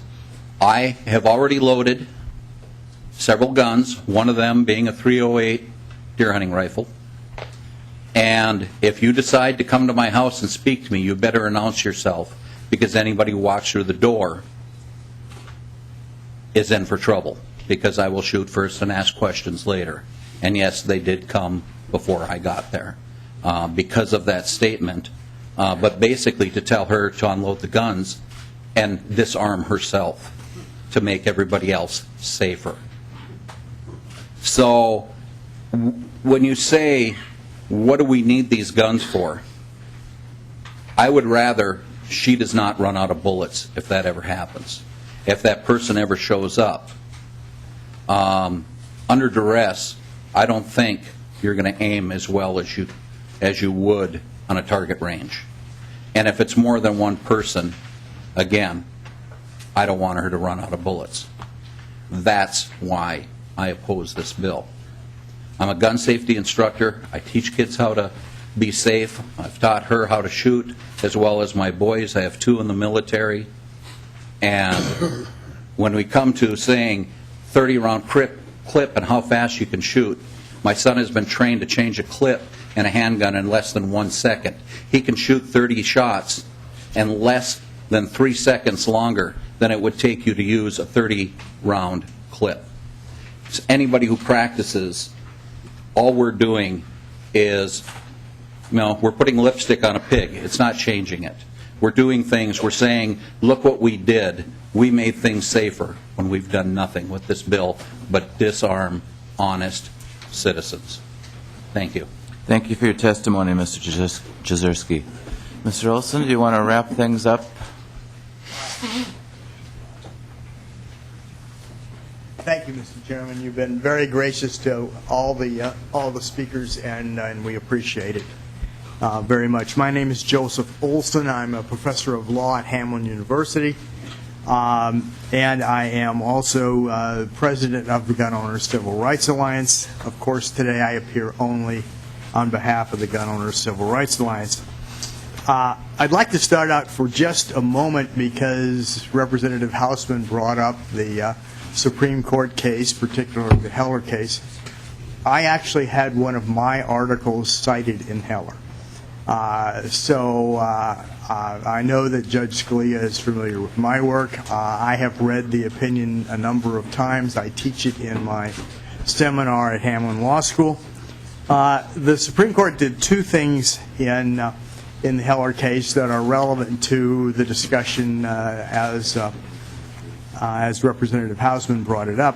[SPEAKER 5] I have already loaded several guns, one of them being a .308 deer hunting rifle, and if you decide to come to my house and speak to me, you better announce yourself, because anybody who walks through the door is in for trouble, because I will shoot first and ask questions later. And yes, they did come before I got there because of that statement, but basically to tell her to unload the guns and disarm herself to make everybody else safer. So when you say, what do we need these guns for? I would rather she does not run out of bullets if that ever happens. If that person ever shows up. Under duress, I don't think you're going to aim as well as you would on a target range. And if it's more than one person, again, I don't want her to run out of bullets. That's why I oppose this bill. I'm a gun safety instructor. I teach kids how to be safe. I've taught her how to shoot, as well as my boys. I have 2 in the military. And when we come to saying 30-round clip and how fast you can shoot, my son has been trained to change a clip in a handgun in less than 1 second. He can shoot 30 shots in less than 3 seconds longer than it would take you to use a 30-round clip. So anybody who practices, all we're doing is, we're putting lipstick on a pig. It's not changing it. We're doing things, we're saying, look what we did. We made things safer when we've done nothing with this bill but disarm honest citizens. Thank you.
[SPEAKER 1] Thank you for your testimony, Mr. Jazierski. Mr. Olson, do you want to wrap things up?
[SPEAKER 21] Thank you, Mr. Chairman. You've been very gracious to all the speakers, and we appreciate it very much. My name is Joseph Olson. I'm a professor of law at Hamlin University, and I am also president of the Gun Owners Civil Rights Alliance. Of course, today I appear only on behalf of the Gun Owners Civil Rights Alliance. I'd like to start out for just a moment because Representative Hausman brought up the Supreme Court case, particularly the Heller case. I actually had one of my articles cited in Heller. So I know that Judge Scalia is familiar with my work. I have read the opinion a number of times. I teach it in my seminar at Hamlin Law School. The Supreme Court did 2 things in the Heller case that are relevant to the discussion as Representative Hausman brought it up.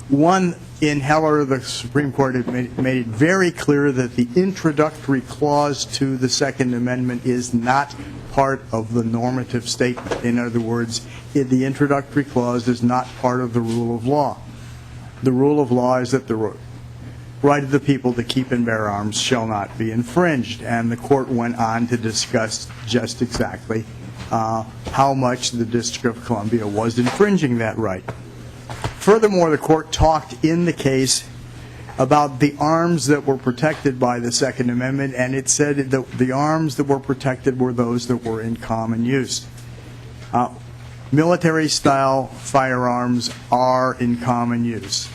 [SPEAKER 21] One, in Heller, the Supreme Court had made it very clear that the introductory clause to the Second Amendment is not part of the normative statement. In other words, the introductory clause is not part of the rule of law. The rule of law is that the right of the people to keep and bear arms shall not be infringed. And the court went on to discuss just exactly
[SPEAKER 13] how much the District of Columbia was infringing that right. Furthermore, the court talked in the case about the arms that were protected by the Second Amendment, and it said that the arms that were protected were those that were in common use. Military-style firearms are in common use.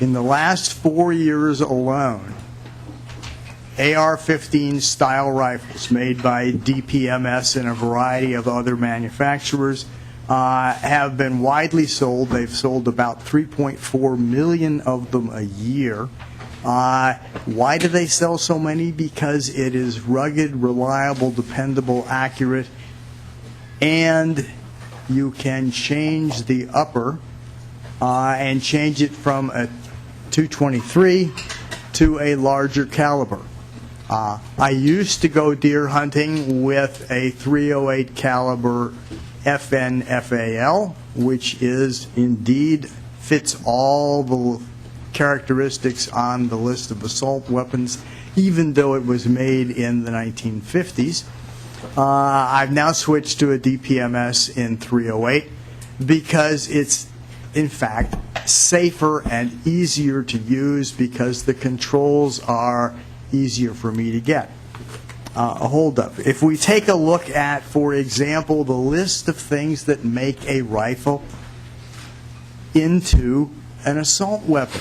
[SPEAKER 13] In the last 4 years alone, AR-15 style rifles made by DPMS and a variety of other manufacturers have been widely sold. They've sold about 3.4 million of them a year. Why do they sell so many? Because it is rugged, reliable, dependable, accurate, and you can change the upper and change it from a .223 to a larger caliber. I used to go deer hunting with a .308 caliber FN-FAL, which is indeed fits all the characteristics on the list of assault weapons, even though it was made in the 1950s. I've now switched to a DPMS in .308 because it's, in fact, safer and easier to use because the controls are easier for me to get a hold of. If we take a look at, for example, the list of things that make a rifle into an assault weapon,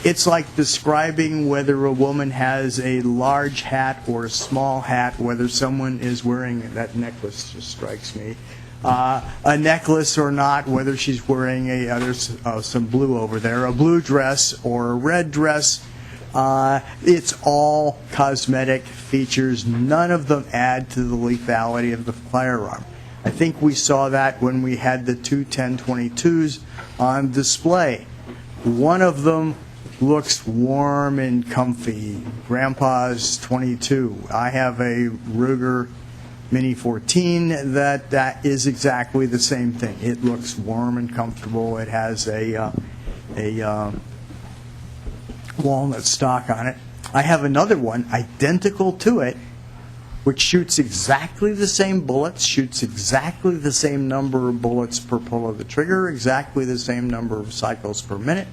[SPEAKER 13] it's like describing whether a woman has a large hat or a small hat, whether someone is wearing, that necklace just strikes me, a necklace or not, whether she's wearing there's some blue over there, a blue dress or a red dress. It's all cosmetic features. None of them add to the lethality of the firearm. I think we saw that when we had the two 10-22s on display. One of them looks warm and comfy. Grandpa's 22. I have a Ruger Mini 14 that is exactly the same thing. It looks warm and comfortable. It has a walnut stock on it. I have another one identical to it, which shoots exactly the same bullets, shoots exactly the same number of bullets per pull of the trigger, exactly the same number of cycles per minute,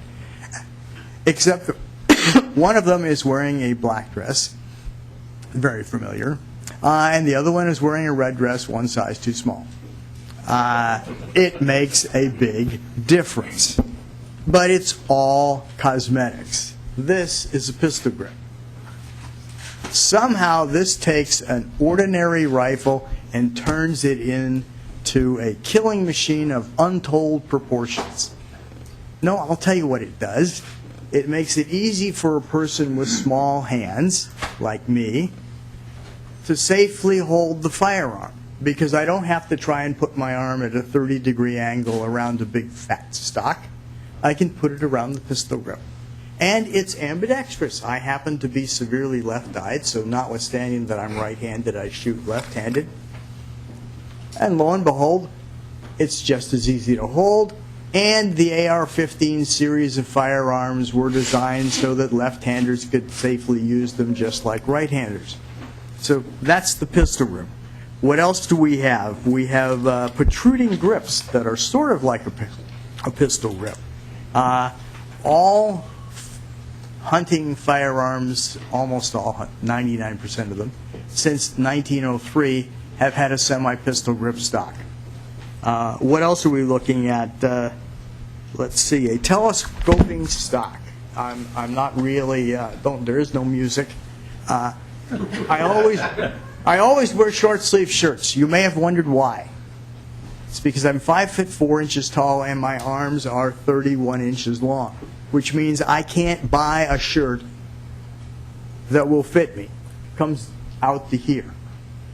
[SPEAKER 13] except that one of them is wearing a black dress, very familiar, and the other one is wearing a red dress, one size too small. It makes a big difference, but it's all cosmetics. This is a pistol grip. Somehow this takes an ordinary rifle and turns it into a killing machine of untold proportions. No, I'll tell you what it does. It makes it easy for a person with small hands, like me, to safely hold the firearm, because I don't have to try and put my arm at a 30-degree angle around a big fat stock. I can put it around the pistol grip. And it's ambidextrous. I happen to be severely left-eyed, so notwithstanding that I'm right-handed, I shoot left-handed. And lo and behold, it's just as easy to hold. And the AR-15 series of firearms were designed so that left-handers could safely use them just like right-handers. So that's the pistol grip. What else do we have? We have protruding grips that are sort of like a pistol grip. All hunting firearms, almost all, 99% of them, since 1903 have had a semi-pistol grip stock. What else are we looking at? Let's see, a telescoping stock. I'm not really, there is no music. I always wear short sleeve shirts. You may have wondered why. It's because I'm 5 foot 4 inches tall and my arms are 31 inches long, which means I can't buy a shirt that will fit me. It comes out to here.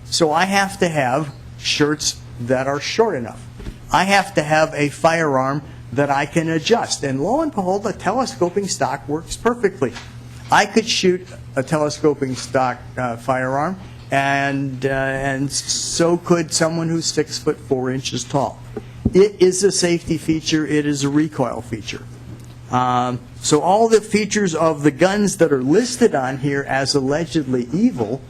[SPEAKER 13] So I have to have shirts that are short enough. I have to have a firearm that I can adjust. And lo and behold, a telescoping stock works perfectly. I could shoot a telescoping stock firearm, and so could someone who's 6 foot 4 inches tall. It is a safety feature. It is a recoil feature. So all the features of the guns that are listed on here as allegedly evil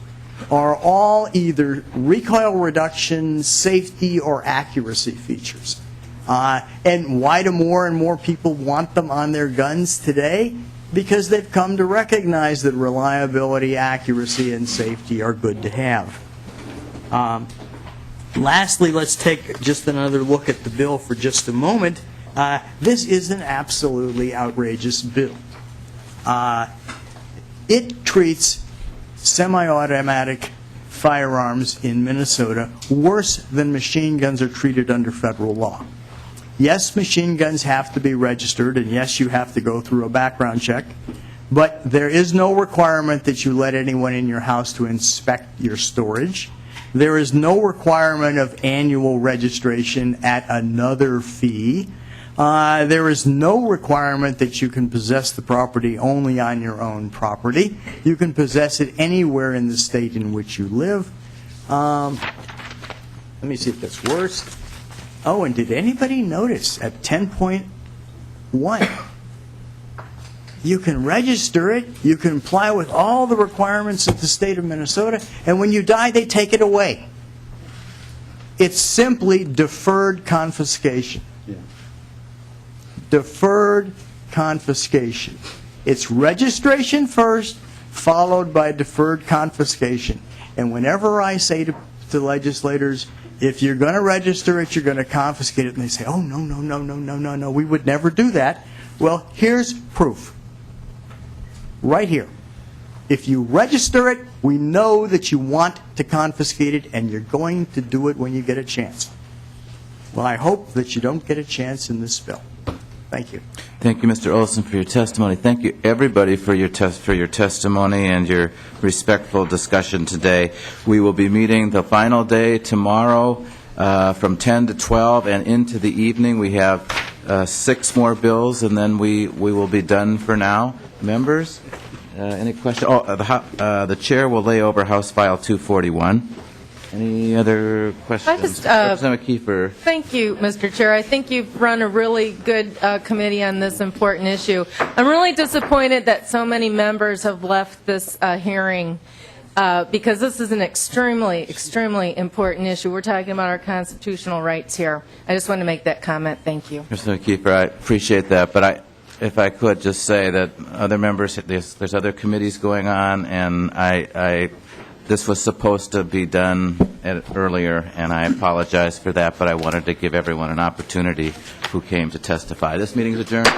[SPEAKER 13] are all either recoil reduction, safety, or accuracy features. And why do more and more people want them on their guns today? Because they've come to recognize that reliability, accuracy, and safety are good to have. Lastly, let's take just another look at the bill for just a moment. This is an absolutely outrageous bill. It treats semi-automatic firearms in Minnesota worse than machine guns are treated under federal law. Yes, machine guns have to be registered, and yes, you have to go through a background check, but there is no requirement that you let anyone in your house to inspect your storage. There is no requirement of annual registration at another fee. There is no requirement that you can possess the property only on your own property. You can possess it anywhere in the state in which you live. Let me see if that's worse. Oh, and did anybody notice at 10.1, you can register it, you can comply with all the requirements of the state of Minnesota, and when you die, they take it away. It's simply deferred confiscation. Deferred confiscation. It's registration first, followed by deferred confiscation. And whenever I say to legislators, if you're going to register it, you're going to confiscate it, and they say, oh, no, we would never do that. Well, here's proof. Right here. If you register it, we know that you want to confiscate it, and you're going to do it when you get a chance. Well, I hope that you don't get a chance in this bill. Thank you.
[SPEAKER 1] Thank you, Mr. Olson, for your testimony. Thank you, everybody, for your testimony and your respectful discussion today. We will be meeting the final day tomorrow from 10 to 12 and into the evening. We have 6 more bills, and then we will be done for now. Members, any questions? The chair will lay over House File 241. Any other questions? Representative Kiefer.
[SPEAKER 16] Thank you, Mr. Chair. I think you've run a really good committee on this important issue. I'm really disappointed that so many members have left this hearing because this is an extremely, extremely important issue. We're talking about our constitutional rights here. I just want to make that comment. Thank you.
[SPEAKER 1] Representative Kiefer, I appreciate that, but if I could just say that other members, there's other committees going on, and this was supposed to be done earlier, and I apologize for that, but I wanted to give everyone an opportunity who came to testify. This meeting is adjourned.